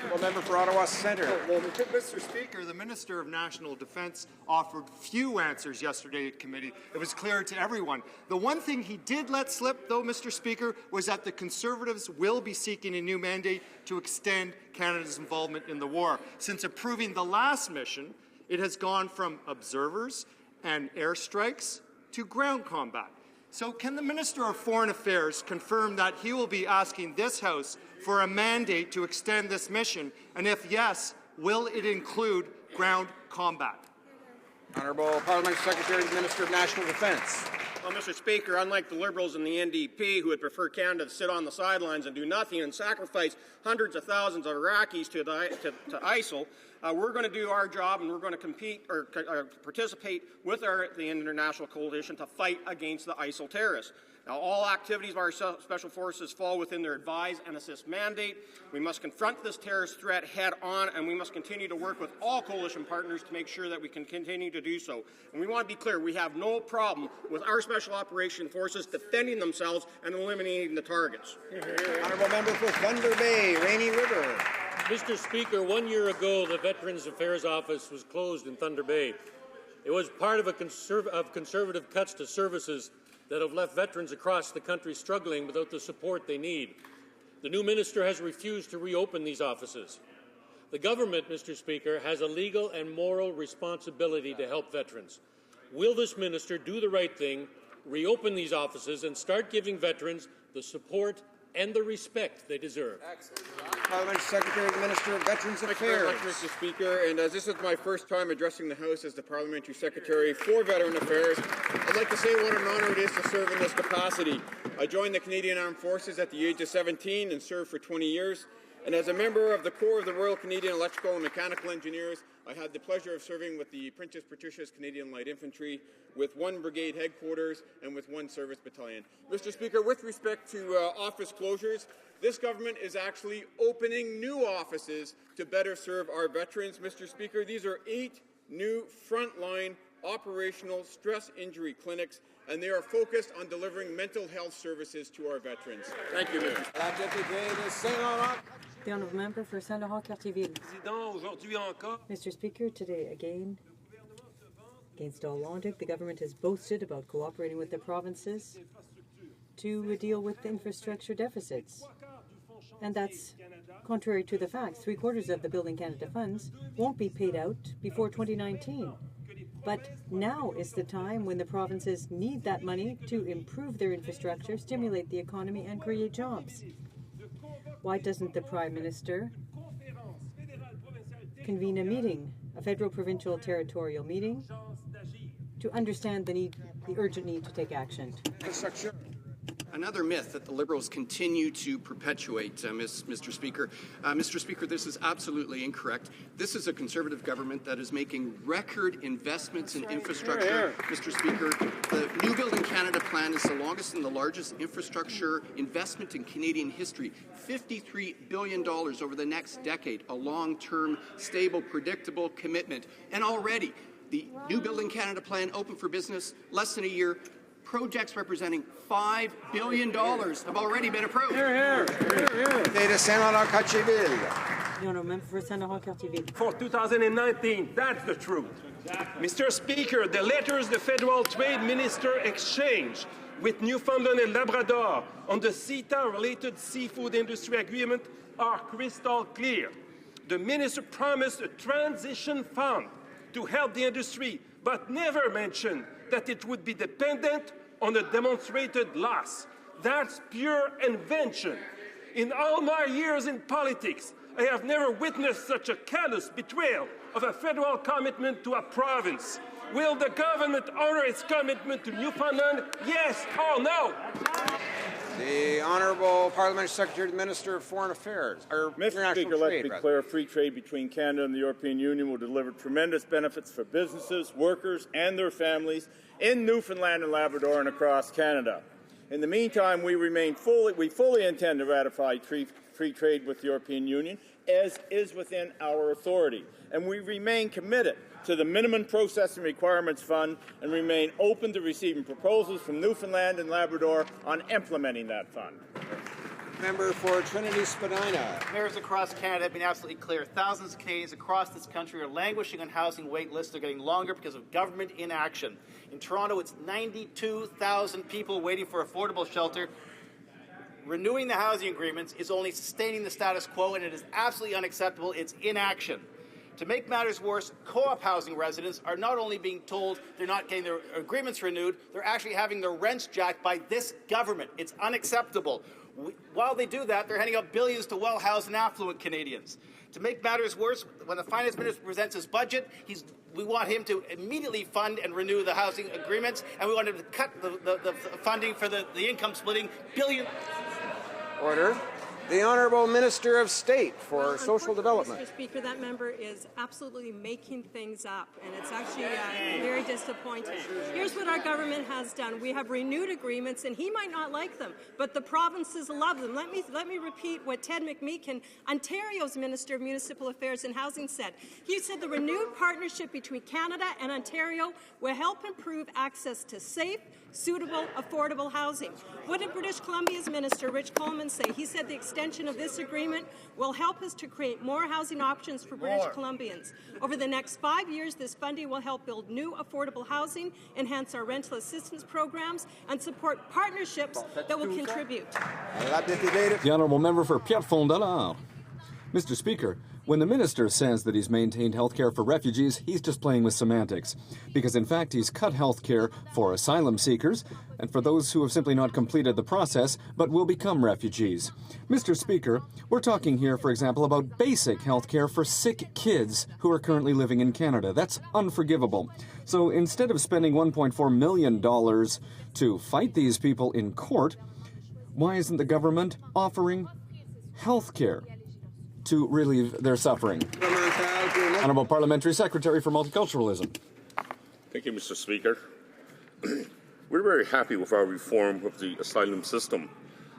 Well, Member for Ottawa Centre. Well, Mr. Speaker, the Minister of National Defence offered few answers yesterday at committee. It was clear to everyone. The one thing he did let slip, though, Mr. Speaker, was that the Conservatives will be seeking a new mandate to extend Canada's involvement in the war. Since approving the last mission, it has gone from observers and airstrikes to ground combat. So can the Minister of Foreign Affairs confirm that he will be asking this House for a mandate to extend this mission? And if yes, will it include ground combat? Honourable Parliamentary Secretary, Minister of National Defence. Well, Mr. Speaker, unlike the Liberals and the NDP, who would prefer Canada to sit on the sidelines and do nothing and sacrifice hundreds of thousands of Iraqis to ISIL, we're going to do our job, and we're going to compete or participate with the international coalition to fight against the ISIL terrorists. Now, all activities of our special forces fall within their advise and assist mandate. We must confront this terrorist threat head on, and we must continue to work with all coalition partners to make sure that we can continue to do so. And we want to be clear, we have no problem with our special operation forces defending themselves and eliminating the targets. Honourable Member for Thunder Bay, Rainy River. Mr. Speaker, 1 year ago, the Veterans Affairs Office was closed in Thunder Bay. It was part of conservative cuts to services that have left veterans across the country struggling without the support they need. The new minister has refused to reopen these offices. The government, Mr. Speaker, has a legal and moral responsibility to help veterans. Will this minister do the right thing, reopen these offices, and start giving veterans the support and the respect they deserve? Parliamentary Secretary, the Minister of Veterans Affairs. Thank you very much, Mr. Speaker. And as this is my first time addressing the House as the Parliamentary Secretary for Veteran Affairs, I'd like to say what an honour it is to serve in this capacity. I joined the Canadian Armed Forces at the age of 17 and served for 20 years. And as a member of the Corps of the Royal Canadian Electrical and Mechanical Engineers, I had the pleasure of serving with the Princess Patricia's Canadian Light Infantry, with 1 brigade headquarters, and with 1 service battalion. Mr. Speaker, with respect to office closures, this government is actually opening new offices to better serve our veterans. Mr. Speaker, these are 8 new frontline operational stress injury clinics, and they are focused on delivering mental health services to our veterans. Thank you, Mr. Speaker. The Honourable Member for Saint-Laurent-Cartierville. Mr. Speaker, today again, against all logic, the government has boasted about cooperating with the provinces to deal with infrastructure deficits. And that's contrary to the facts. 3/4 of the Building Canada funds won't be paid out before 2019. But now is the time when the provinces need that money to improve their infrastructure, stimulate the economy, and create jobs. Why doesn't the Prime Minister convene a meeting, a federal, provincial, territorial meeting, to understand the urgent need to take action? Another myth that the Liberals continue to perpetuate, Mr. Speaker. Mr. Speaker, this is absolutely incorrect. This is a Conservative government that is making record investments in infrastructure. Mr. Speaker, the New Build in Canada plan is the longest and the largest infrastructure investment in Canadian history. $53 billion over the next decade, a long-term, stable, predictable commitment. And already, the New Build in Canada plan open for business less than a year. Projects representing $5 billion have already been approved. For 2019, that's the truth. Mr. Speaker, the letters the Federal Trade Minister exchanged with Newfoundland and Labrador on the CETA-related seafood industry agreement are crystal clear. The Minister promised a transition fund to help the industry, but never mentioned that it would be dependent on a demonstrated loss. That's pure invention. In all my years in politics, I have never witnessed such a callous betrayal of a federal commitment to a province. Will the government honor its commitment to Newfoundland? Yes or no? The Honourable Parliamentary Secretary to the Minister of Foreign Affairs. Mr. Speaker, let's be clear. Free trade between Canada and the European Union will deliver tremendous benefits for businesses, workers and their families in Newfoundland and Labrador and across Canada. In the meantime, we fully intend to ratify free trade with the European Union, as is within our authority. And we remain committed to the Minimum Processing Requirements Fund and remain open to receiving proposals from Newfoundland and Labrador on implementing that fund. Member for Trinity Spadina. Mayors across Canada have been absolutely clear. Thousands of Canadians across this country are languishing on housing wait lists. They're getting longer because of government inaction. In Toronto, it's 92,000 people waiting for affordable shelter. Renewing the housing agreements is only sustaining the status quo, and it is absolutely unacceptable. It's inaction. To make matters worse, co-op housing residents are not only being told they're not getting their agreements renewed, they're actually having their rents jacked by this government. It's unacceptable. While they do that, they're handing out billions to well-housed and affluent Canadians. To make matters worse, when the Finance Minister presents his budget, we want him to immediately fund and renew the housing agreements, and we want him to cut the funding for the income splitting billion. Order. The Honourable Minister of State for Social Development. Mr. Speaker, that member is absolutely making things up, and it's actually very disappointing. Here's what our government has done. We have renewed agreements, and he might not like them, but the provinces love them. Let me repeat what Ted McMeekin, Ontario's Minister of Municipal Affairs and Housing, said. He said the renewed partnership between Canada and Ontario will help improve access to safe, suitable, affordable housing. What did British Columbia's Minister, Rich Coleman, say? He said the extension of this agreement will help us to create more housing options for British Columbians. Over the next 5 years, this funding will help build new affordable housing, enhance our rental assistance programs, and support partnerships that will contribute. The Honourable Member for Pierrefonds-Dollard. Mr. Speaker, when the minister says that he's maintained health care for refugees, he's just playing with semantics. Because in fact, he's cut health care for asylum seekers and for those who have simply not completed the process but will become refugees. Mr. Speaker, we're talking here, for example, about basic health care for sick kids who are currently living in Canada. That's unforgivable. So instead of spending $1.4 million to fight these people in court, why isn't the government offering health care to relieve their suffering? Honourable Parliamentary Secretary for Multiculturalism. Thank you, Mr. Speaker. We're very happy with our reform of the asylum system,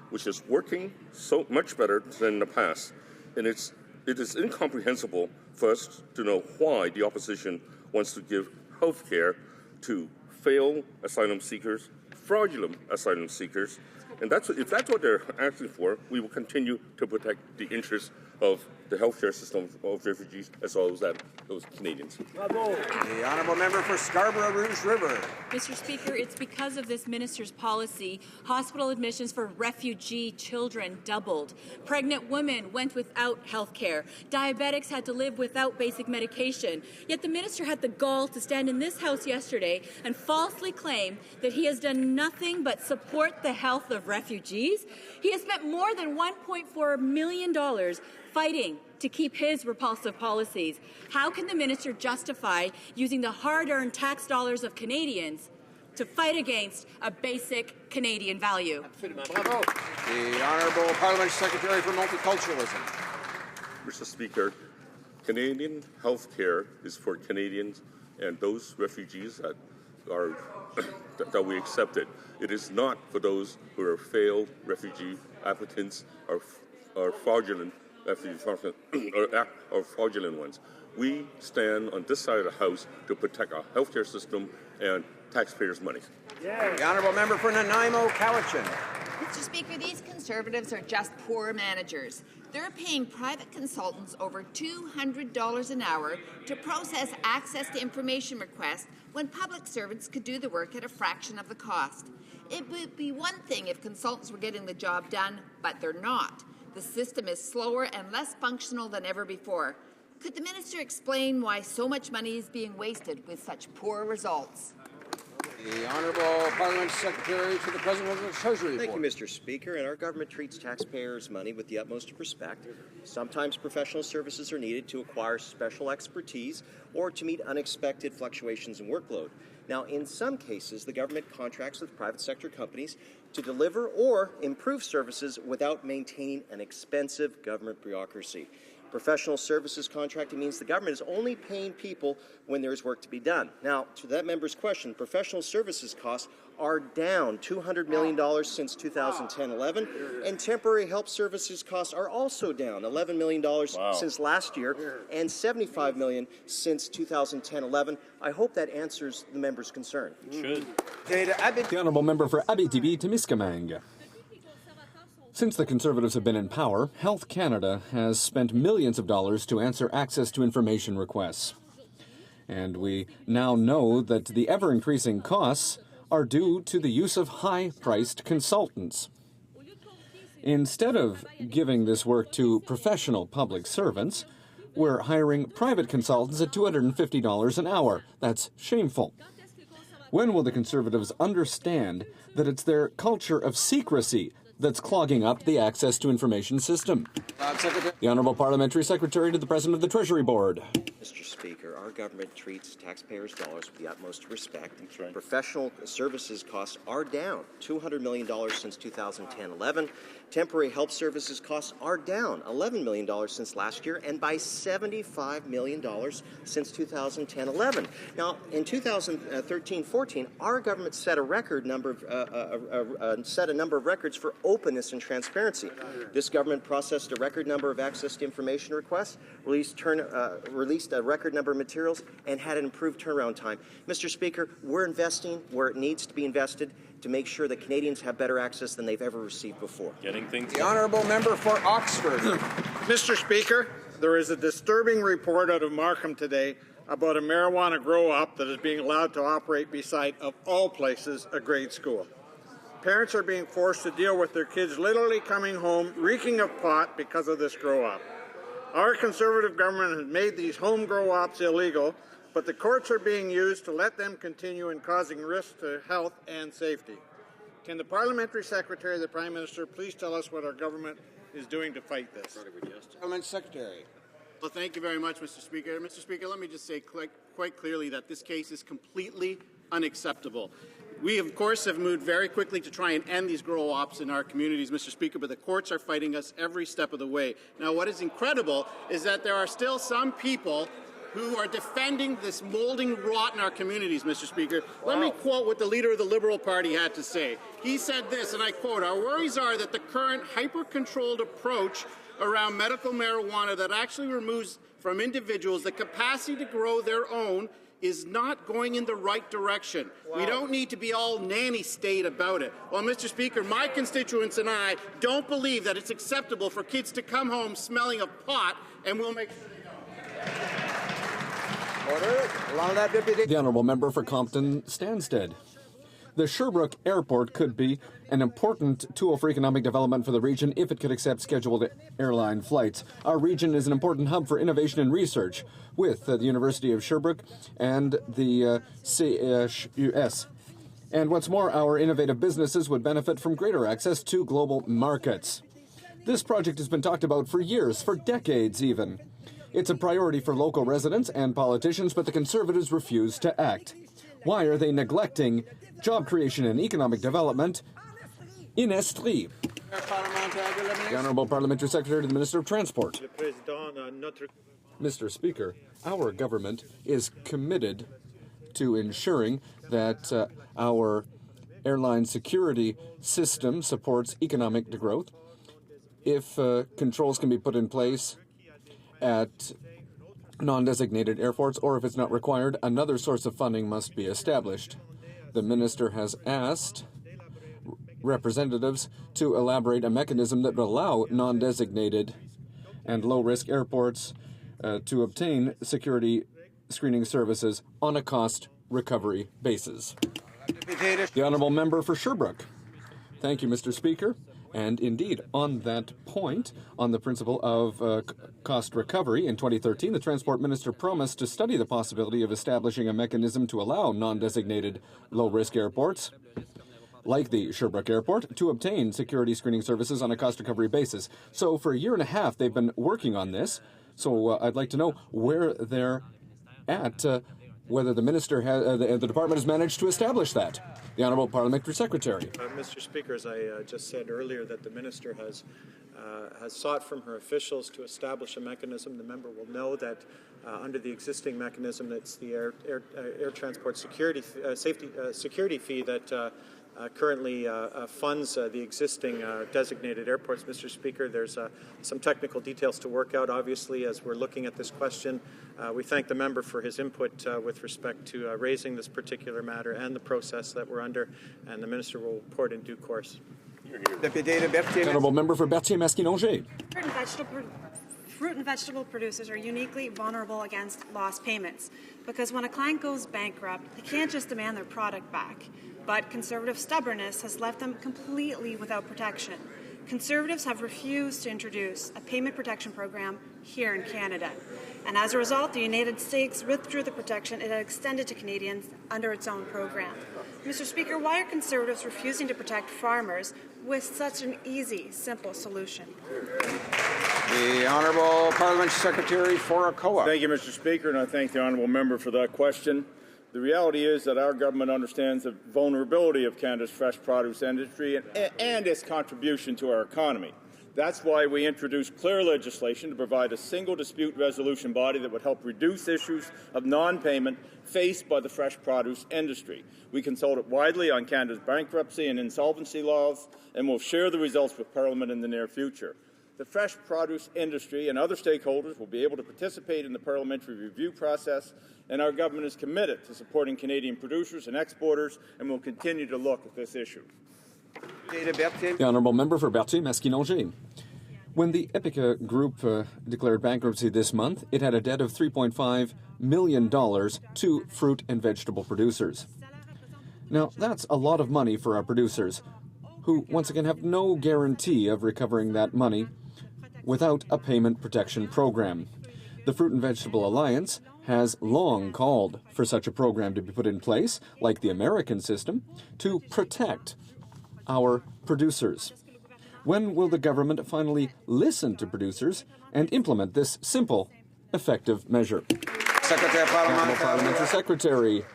which is working so much better than in the past. And it is incomprehensible for us to know why the opposition wants to give health care to failed asylum seekers, fraudulent asylum seekers. And if that's what they're asking for, we will continue to protect the interests of the healthcare system of refugees as well as those Canadians. Bravo. The Honourable Member for Scarborough Rouge River. Mr. Speaker, it's because of this minister's policy, hospital admissions for refugee children doubled. Pregnant women went without health care. Diabetics had to live without basic medication. Yet the minister had the gall to stand in this House yesterday and falsely claim that he has done nothing but support the health of refugees. He has spent more than $1.4 million fighting to keep his repulsive policies. How can the minister justify using the hard-earned tax dollars of Canadians to fight against a basic Canadian value. Bravo. The Honourable Parliamentary Secretary for Multiculturalism. Mr. Speaker, Canadian health care is for Canadians and those refugees that are that we accepted. It is not for those who are failed refugee applicants or fraudulent refugees or fraudulent ones. We stand on this side of the House to protect our healthcare system and taxpayers' money. The Honourable Member for Nanaimo, Cowichan. Mr. Speaker, these Conservatives are just poor managers. They're paying private consultants over $200 an hour to process access to information requests when public servants could do the work at a fraction of the cost. It would be one thing if consultants were getting the job done, but they're not. The system is slower and less functional than ever before. Could the Minister explain why so much money is being wasted with such poor results? The Honourable Parliamentary Secretary to the President of the Treasury Board. Thank you, Mr. Speaker. And our government treats taxpayers' money with the utmost respect. Sometimes professional services are needed to acquire special expertise or to meet unexpected fluctuations in workload. Now, in some cases, the government contracts with private sector companies to deliver or improve services without maintaining an expensive government bureaucracy. Professional services contracting means the government is only paying people when there is work to be done. Now, to that member's question, professional services costs are down $200 million since 2010-11, and temporary help services costs are also down $11 million since last year and $75 million since 2010-11. I hope that answers the member's concern. It should. The Honourable Member for Abitibi-Témiscamingue. Since the Conservatives have been in power, Health Canada has spent millions of dollars to answer access to information requests. And we now know that the ever-increasing costs are due to the use of high-priced consultants. Instead of giving this work to professional public servants, we're hiring private consultants at $250 an hour. That's shameful. When will the Conservatives understand that it's their culture of secrecy that's clogging up the access to information system? The Honourable Parliamentary Secretary to the President of the Treasury Board. Mr. Speaker, our government treats taxpayers' dollars with the utmost respect. Professional services costs are down $200 million since 2010-11. Temporary help services costs are down $11 million since last year and by $75 million since 2010-11. Now, in 2013-14, our government set a record number of set a number of records for openness and transparency. This government processed a record number of access to information requests, released a record number of materials, and had an improved turnaround time. Mr. Speaker, we're investing where it needs to be invested to make sure that Canadians have better access than they've ever received before. The Honourable Member for Oxford. Mr. Speaker, there is a disturbing report out of Markham today about a marijuana grow-op that is being allowed to operate beside, of all places, a grade school. Parents are being forced to deal with their kids literally coming home reeking of pot because of this grow-op. Our Conservative government has made these home grow-ops illegal, but the courts are being used to let them continue and causing risk to health and safety. Can the Parliamentary Secretary of the Prime Minister please tell us what our government is doing to fight this? Parliamentary Secretary. Well, thank you very much, Mr. Speaker. Mr. Speaker, let me just say quite clearly that this case is completely unacceptable. We, of course, have moved very quickly to try and end these grow-ops in our communities, Mr. Speaker, but the courts are fighting us every step of the way. Now, what is incredible is that there are still some people who are defending this molding rot in our communities, Mr. Speaker. Let me quote what the leader of the Liberal Party had to say. He said this, and I quote, "Our worries are that the current hyper-controlled approach around medical marijuana that actually removes from individuals the capacity to grow their own is not going in the right direction. We don't need to be all nanny state about it." Well, Mr. Speaker, my constituents and I don't believe that it's acceptable for kids to come home smelling of pot, and we'll make sure they don't. The Honourable Member for Compton-Stanstead. The Sherbrooke Airport could be an important tool for economic development for the region if it could accept scheduled airline flights. Our region is an important hub for innovation and research with the University of Sherbrooke and the CHUS. And what's more, our innovative businesses would benefit from greater access to global markets. This project has been talked about for years, for decades even. It's a priority for local residents and politicians, but the Conservatives refuse to act. Why are they neglecting job creation and economic development in Estrie? The Honourable Parliamentary Secretary to the Minister of Transport. Mr. Speaker, our government is committed to ensuring that our airline security system supports economic growth. If controls can be put in place at non-designated airports, or if it's not required, another source of funding must be established. The Minister has asked representatives to elaborate a mechanism that will allow non-designated and low-risk airports to obtain security screening services on a cost recovery basis. The Honourable Member for Sherbrooke. Thank you, Mr. Speaker. And indeed, on that point, on the principle of cost recovery, in 2013, the Transport Minister promised to study the possibility of establishing a mechanism to allow non-designated low-risk airports, like the Sherbrooke Airport, to obtain security screening services on a cost recovery basis. So for a year and a half, they've been working on this. So I'd like to know where they're at, whether the Minister the Department has managed to establish that. The Honourable Parliamentary Secretary. Mr. Speaker, as I just said earlier, that the Minister has sought from her officials to establish a mechanism. The member will know that under the existing mechanism, it's the air transport security fee that currently funds the existing designated airports. Mr. Speaker, there's some technical details to work out, obviously, as we're looking at this question. We thank the member for his input with respect to raising this particular matter and the process that we're under, and the Minister will report in due course. Honourable Member for Berthier-Masquinongé. Fruit and vegetable producers are uniquely vulnerable against lost payments because when a client goes bankrupt, they can't just demand their product back. But Conservative stubbornness has left them completely without protection. Conservatives have refused to introduce a payment protection program here in Canada. And as a result, the United States withdrew the protection it had extended to Canadians under its own program. Mr. Speaker, why are Conservatives refusing to protect farmers with such an easy, simple solution? The Honourable Parliamentary Secretary for HoC. Thank you, Mr. Speaker, and I thank the Honourable Member for that question. The reality is that our government understands the vulnerability of Canada's fresh produce industry and its contribution to our economy. That's why we introduced clear legislation to provide a single dispute resolution body that would help reduce issues of non-payment faced by the fresh produce industry. We consulted widely on Canada's bankruptcy and insolvency laws and will share the results with Parliament in the near future. The fresh produce industry and other stakeholders will be able to participate in the parliamentary review process, and our government is committed to supporting Canadian producers and exporters and will continue to look at this issue. The Honourable Member for Berthier-Masquinongé. When the Epica Group declared bankruptcy this month, it had a debt of $3.5 million to fruit and vegetable producers. Now, that's a lot of money for our producers, who once again have no guarantee of recovering that money without a payment protection program. The Fruit and Vegetable Alliance has long called for such a program to be put in place, like the American system, to protect our producers. When will the government finally listen to producers and implement this simple, effective measure? Parliamentary Secretary.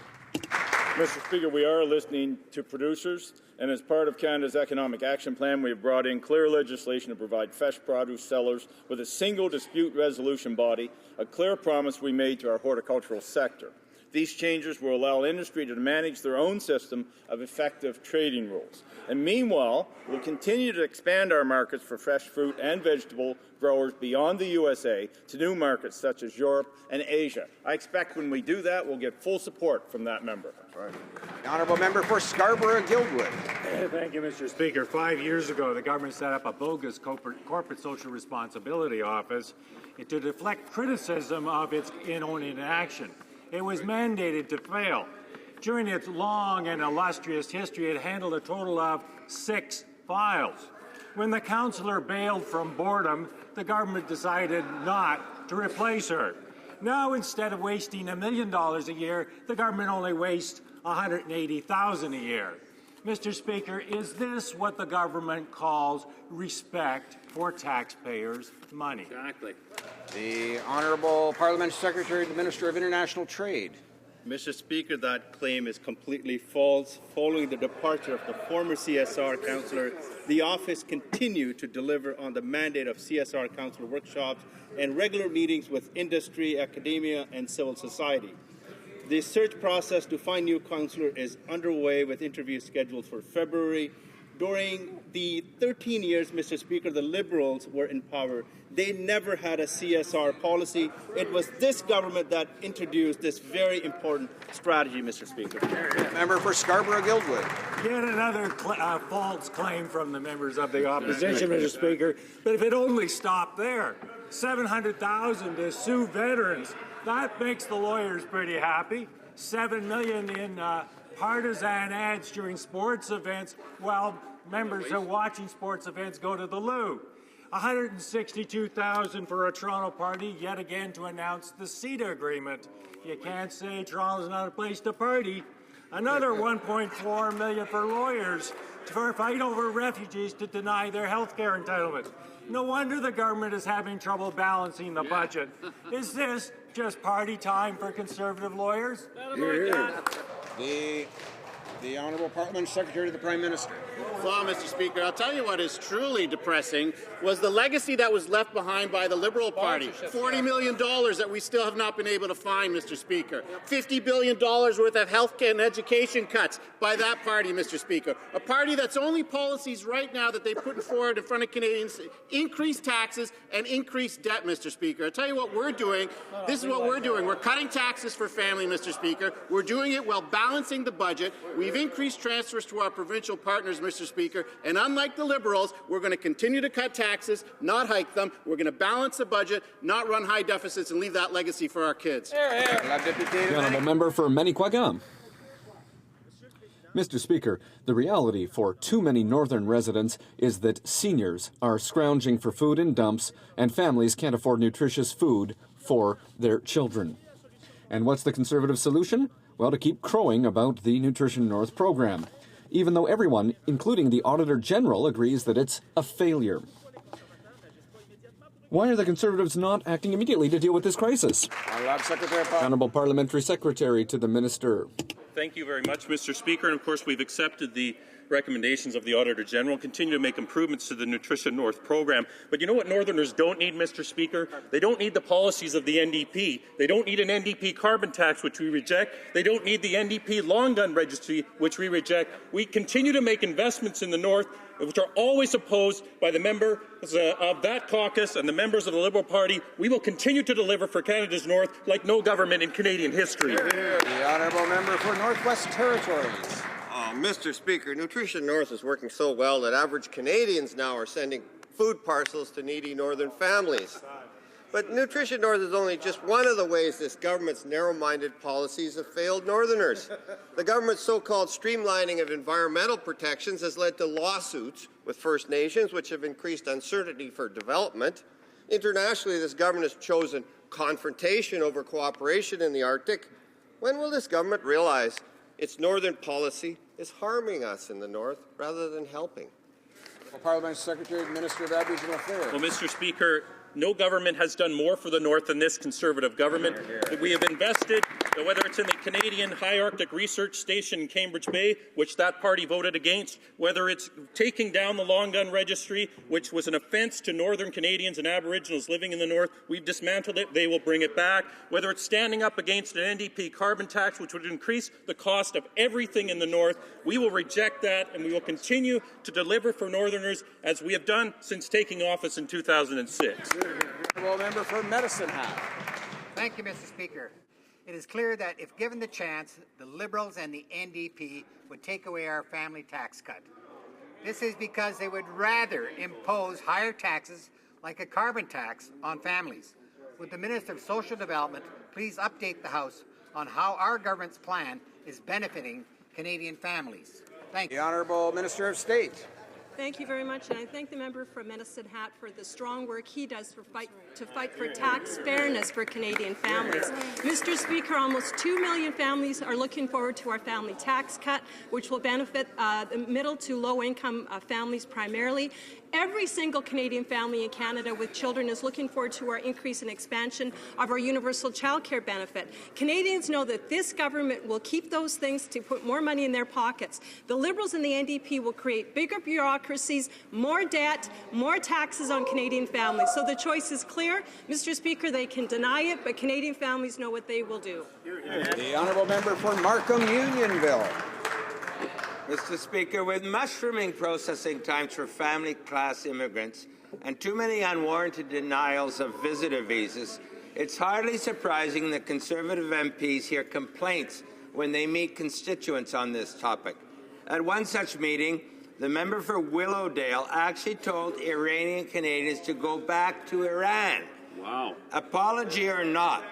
Mr. Speaker, we are listening to producers, and as part of Canada's Economic Action Plan, we have brought in clear legislation to provide fresh produce sellers with a single dispute resolution body, a clear promise we made to our horticultural sector. These changes will allow industry to manage their own system of effective trading rules. And meanwhile, we'll continue to expand our markets for fresh fruit and vegetable growers beyond the USA to new markets such as Europe and Asia. I expect when we do that, we'll get full support from that member. Right. The Honourable Member for Scarborough-Guildwood. Thank you, Mr. Speaker. 5 years ago, the government set up a bogus corporate social responsibility office to deflect criticism of its own inaction. It was mandated to fail. During its long and illustrious history, it handled a total of 6 files. When the councillor bailed from boredom, the government decided not to replace her. Now, instead of wasting $1 million a year, the government only wastes $180,000 a year. Mr. Speaker, is this what the government calls respect for taxpayers' money? Exactly. The Honourable Parliamentary Secretary to the Minister of International Trade. Mr. Speaker, that claim is completely false. Following the departure of the former CSR councillor, the office continued to deliver on the mandate of CSR councillor workshops and regular meetings with industry, academia, and civil society. The search process to find new councillor is underway with interviews scheduled for February. During the 13 years, Mr. Speaker, the Liberals were in power, they never had a CSR policy. It was this government that introduced this very important strategy, Mr. Speaker. Member for Scarborough-Guildwood. Yet another false claim from the members of the opposition, Mr. Speaker. But if it only stopped there, $700,000 to sue veterans, that makes the lawyers pretty happy. $7 million in partisan ads during sports events while members who are watching sports events go to the loo. $162,000 for a Toronto party, yet again to announce the CETA agreement. You can't say Toronto's not a place to party. Another $1.4 million for lawyers for a fight over refugees to deny their health care entitlement. No wonder the government is having trouble balancing the budget. Is this just party time for Conservative lawyers? The Honourable Parliamentary Secretary to the Prime Minister. Well, Mr. Speaker, I'll tell you what is truly depressing was the legacy that was left behind by the Liberal Party. $40 million that we still have not been able to find, Mr. Speaker. $50 billion worth of health care and education cuts by that party, Mr. Speaker. A party that's only policies right now that they put forward in front of Canadians, increase taxes and increase debt, Mr. Speaker. I'll tell you what we're doing. This is what we're doing. We're cutting taxes for family, Mr. Speaker. We're doing it while balancing the budget. We've increased transfers to our provincial partners, Mr. Speaker, and unlike the Liberals, we're going to continue to cut taxes, not hike them. We're going to balance the budget, not run high deficits, and leave that legacy for our kids. The honourable member for Manicouagan. Mr. Speaker, the reality for too many northern residents is that seniors are scrounging for food in dumps and families can't afford nutritious food for their children. And what's the Conservative solution? Well, to keep crowing about the Nutrition North program, even though everyone, including the Auditor General, agrees that it's a failure. Why are the Conservatives not acting immediately to deal with this crisis? Honourable Parliamentary Secretary to the Minister. Thank you very much, Mr. Speaker. And of course, we've accepted the recommendations of the Auditor General, continue to make improvements to the Nutrition North program. But you know what Northerners don't need, Mr. Speaker? They don't need the policies of the NDP. They don't need an NDP carbon tax, which we reject. They don't need the NDP long gun registry, which we reject. We continue to make investments in the North, which are always opposed by the members of that caucus and the members of the Liberal Party. We will continue to deliver for Canada's North like no government in Canadian history. The Honourable Member for Northwest Territories. Mr. Speaker, Nutrition North is working so well that average Canadians now are sending food parcels to needy northern families. But Nutrition North is only just one of the ways this government's narrow-minded policies have failed Northerners. The government's so-called streamlining of environmental protections has led to lawsuits with First Nations, which have increased uncertainty for development. Internationally, this government has chosen confrontation over cooperation in the Arctic. When will this government realize its northern policy is harming us in the North rather than helping? Parliamentary Secretary, Minister of Aboriginal Affairs. Well, Mr. Speaker, no government has done more for the North than this Conservative government. We have invested, whether it's in the Canadian High Arctic Research Station in Cambridge Bay, which that party voted against, whether it's taking down the long gun registry, which was an offence to Northern Canadians and Aboriginals living in the North. We've dismantled it. They will bring it back. Whether it's standing up against an NDP carbon tax, which would increase the cost of everything in the North, we will reject that, and we will continue to deliver for Northerners as we have done since taking office in 2006. Honourable Member for Medicine Hat. Thank you, Mr. Speaker. It is clear that if given the chance, the Liberals and the NDP would take away our family tax cut. This is because they would rather impose higher taxes like a carbon tax on families. Would the Minister of Social Development please update the House on how our government's plan is benefiting Canadian families? Thank you. The Honourable Minister of State. Thank you very much, and I thank the member for Medicine Hat for the strong work he does to fight for tax fairness for Canadian families. Mr. Speaker, almost 2 million families are looking forward to our family tax cut, which will benefit the middle to low-income families primarily. Every single Canadian family in Canada with children is looking forward to our increase and expansion of our universal childcare benefit. Canadians know that this government will keep those things to put more money in their pockets. The Liberals and the NDP will create bigger bureaucracies, more debt, more taxes on Canadian families. So the choice is clear. Mr. Speaker, they can deny it, but Canadian families know what they will do. The honourable member for Markham Unionville. Mr. Speaker, with mushrooming processing times for family class immigrants and too many unwarranted denials of visitor visas, it's hardly surprising that Conservative MPs hear complaints when they meet constituents on this topic. At one such meeting, the member for Willowdale actually told Iranian Canadians to go back to Iran. Wow. Apology or not,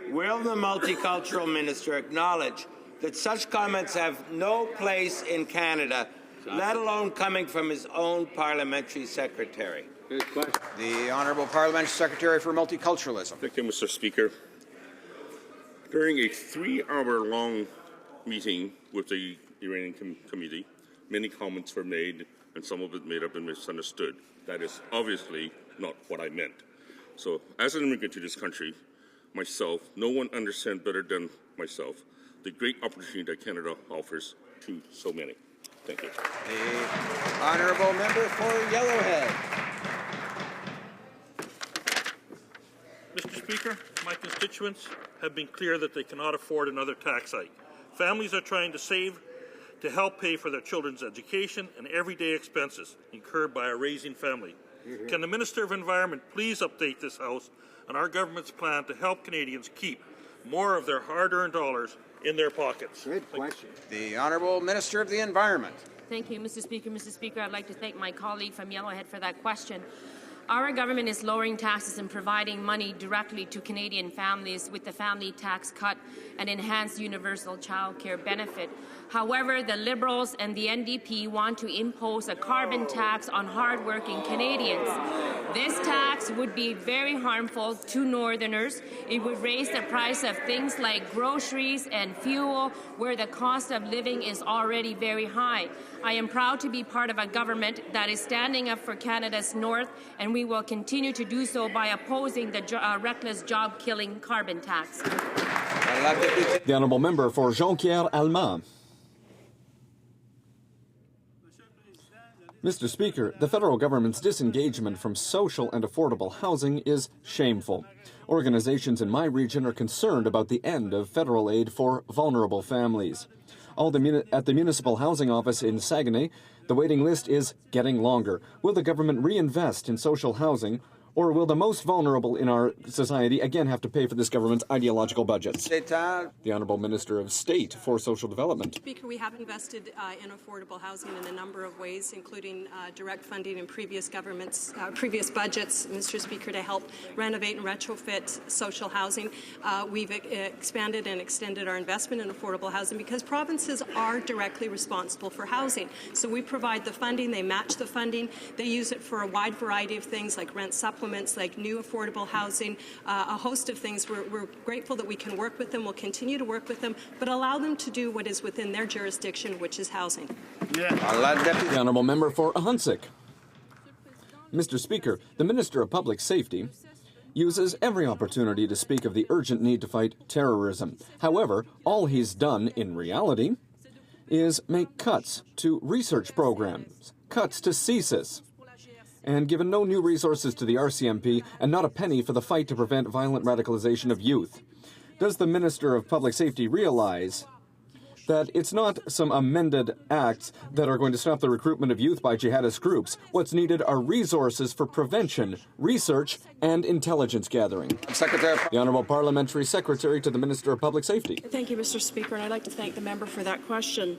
will the multicultural minister acknowledge that such comments have no place in Canada, let alone coming from his own parliamentary secretary? Good question. The Honourable Parliamentary Secretary for Multiculturalism. Thank you, Mr. Speaker. During a 3-hour-long meeting with the Iranian committee, many comments were made, and some of it made up and misunderstood. That is obviously not what I meant. So, as an immigrant to this country, myself, no one understands better than myself the great opportunity that Canada offers to so many. Thank you. The honourable member for Yellowhead. Mr. Speaker, my constituents have been clear that they cannot afford another tax hike. Families are trying to save to help pay for their children's education and everyday expenses incurred by a raising family. Can the Minister of Environment please update this House on our government's plan to help Canadians keep more of their hard-earned dollars in their pockets? Good question. The Honourable Minister of the Environment. Thank you, Mr. Speaker. Mr. Speaker, I'd like to thank my colleague from Yellowhead for that question. Our government is lowering taxes and providing money directly to Canadian families with the family tax cut and enhanced universal child care benefit. However, the Liberals and the NDP want to impose a carbon tax on hardworking Canadians. This tax would be very harmful to Northerners. It would raise the price of things like groceries and fuel, where the cost of living is already very high. I am proud to be part of a government that is standing up for Canada's North, and we will continue to do so by opposing the reckless job-killing carbon tax. The honourable member for Jonquière-Alma. Mr. Speaker, the federal government's disengagement from social and affordable housing is shameful. Organizations in my region are concerned about the end of federal aid for vulnerable families. At the Municipal Housing Office in Saguenay, the waiting list is getting longer. Will the government reinvest in social housing, or will the most vulnerable in our society again have to pay for this government's ideological budgets? The Honourable Minister of State for Social Development. Speaker, we have invested in affordable housing in a number of ways, including direct funding in previous governments, previous budgets, Mr. Speaker, to help renovate and retrofit social housing. We've expanded and extended our investment in affordable housing because provinces are directly responsible for housing. So we provide the funding, they match the funding, they use it for a wide variety of things like rent supplements, like new affordable housing, a host of things. We're grateful that we can work with them. We'll continue to work with them, but allow them to do what is within their jurisdiction, which is housing. The honourable member for Ahunsik. Mr. Speaker, the Minister of Public Safety uses every opportunity to speak of the urgent need to fight terrorism. However, all he's done in reality is make cuts to research programs, cuts to CSIS, and given no new resources to the RCMP and not a penny for the fight to prevent violent radicalization of youth. Does the Minister of Public Safety realize that it's not some amended acts that are going to stop the recruitment of youth by jihadist groups? What's needed are resources for prevention, research, and intelligence gathering. The Honourable Parliamentary Secretary to the Minister of Public Safety. Thank you, Mr. Speaker, and I'd like to thank the member for that question.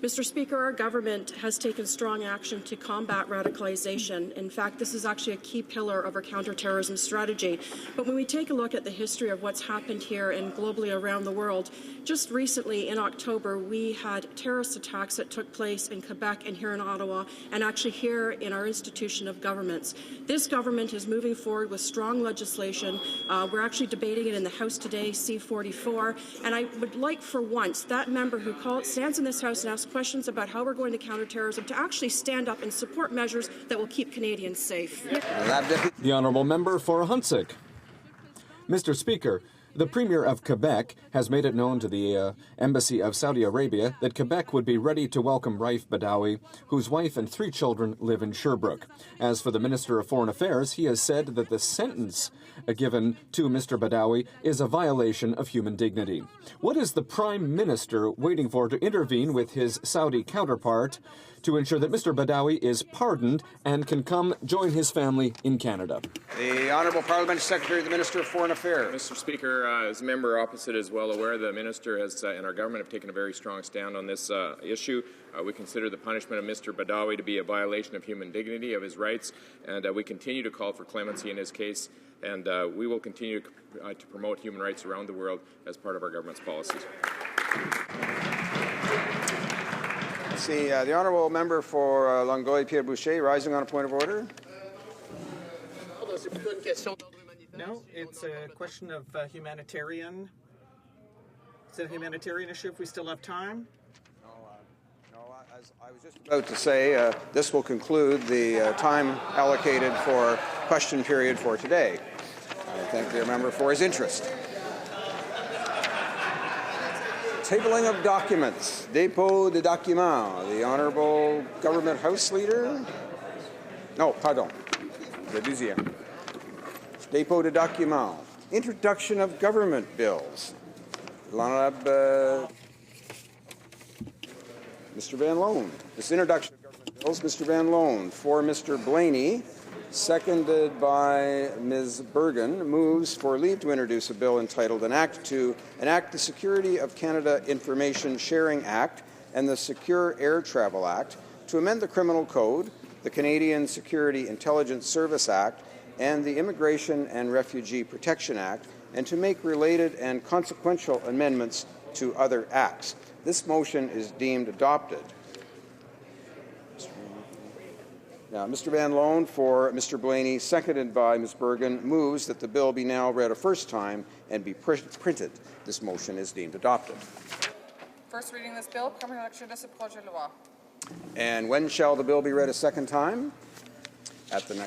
Mr. Speaker, our government has taken strong action to combat radicalization. In fact, this is actually a key pillar of our counterterrorism strategy. But when we take a look at the history of what's happened here and globally around the world, just recently in October, we had terrorist attacks that took place in Quebec and here in Ottawa, and actually here in our institution of governments. This government is moving forward with strong legislation. We're actually debating it in the House today, C-44, and I would like for once that member who stands in this House and asks questions about how we're going to counter terrorism to actually stand up and support measures that will keep Canadians safe. The honourable member for HoC. Mr. Speaker, the Premier of Quebec has made it known to the Embassy of Saudi Arabia that Quebec would be ready to welcome Raif Badawi, whose wife and 3 children live in Sherbrooke. As for the Minister of Foreign Affairs, he has said that the sentence given to Mr. Badawi is a violation of human dignity. What is the Prime Minister waiting for to intervene with his Saudi counterpart to ensure that Mr. Badawi is pardoned and can come join his family in Canada? The Honourable Parliamentary Secretary of the Minister of Foreign Affairs. Mr. Speaker, as a member opposite is well aware, the Minister has and our government have taken a very strong stand on this issue. We consider the punishment of Mr. Badawi to be a violation of human dignity, of his rights, and we continue to call for clemency in his case, and we will continue to promote human rights around the world as part of our government's policies. See, the Honourable Member for Longueuil-Pierre Boucher, rising on a point of order. No, it's a question of humanitarian. Is it a humanitarian issue if we still have time? As I was just about to say, this will conclude the time allocated for question period for today. I thank the member for his interest. Tabling of documents. Dépôt de documents. The Honourable Government House Leader. No, pardon. Le deuxième. Dépôt de documents. Introduction of government bills. L'Honourable Mr. Van Loan. This introduction of government bills, Mr. Van Loan. For Mr. Blaney, seconded by Ms. Bergen, moves for leave to introduce a bill entitled An Act to Enact the Security of Canada Information Sharing Act and the Secure Air Travel Act, to amend the Criminal Code, the Canadian Security Intelligence Service Act, and the Immigration and Refugee Protection Act, and to make related and consequential amendments to other acts. This motion is deemed adopted. Now, Mr. Van Loan for Mr. Blaney, seconded by Ms. Bergen, moves that the bill be now read a first time and be printed. This motion is deemed adopted. First reading this bill, première lecture de ce projet de loi. And when shall the bill be read a second time? At the next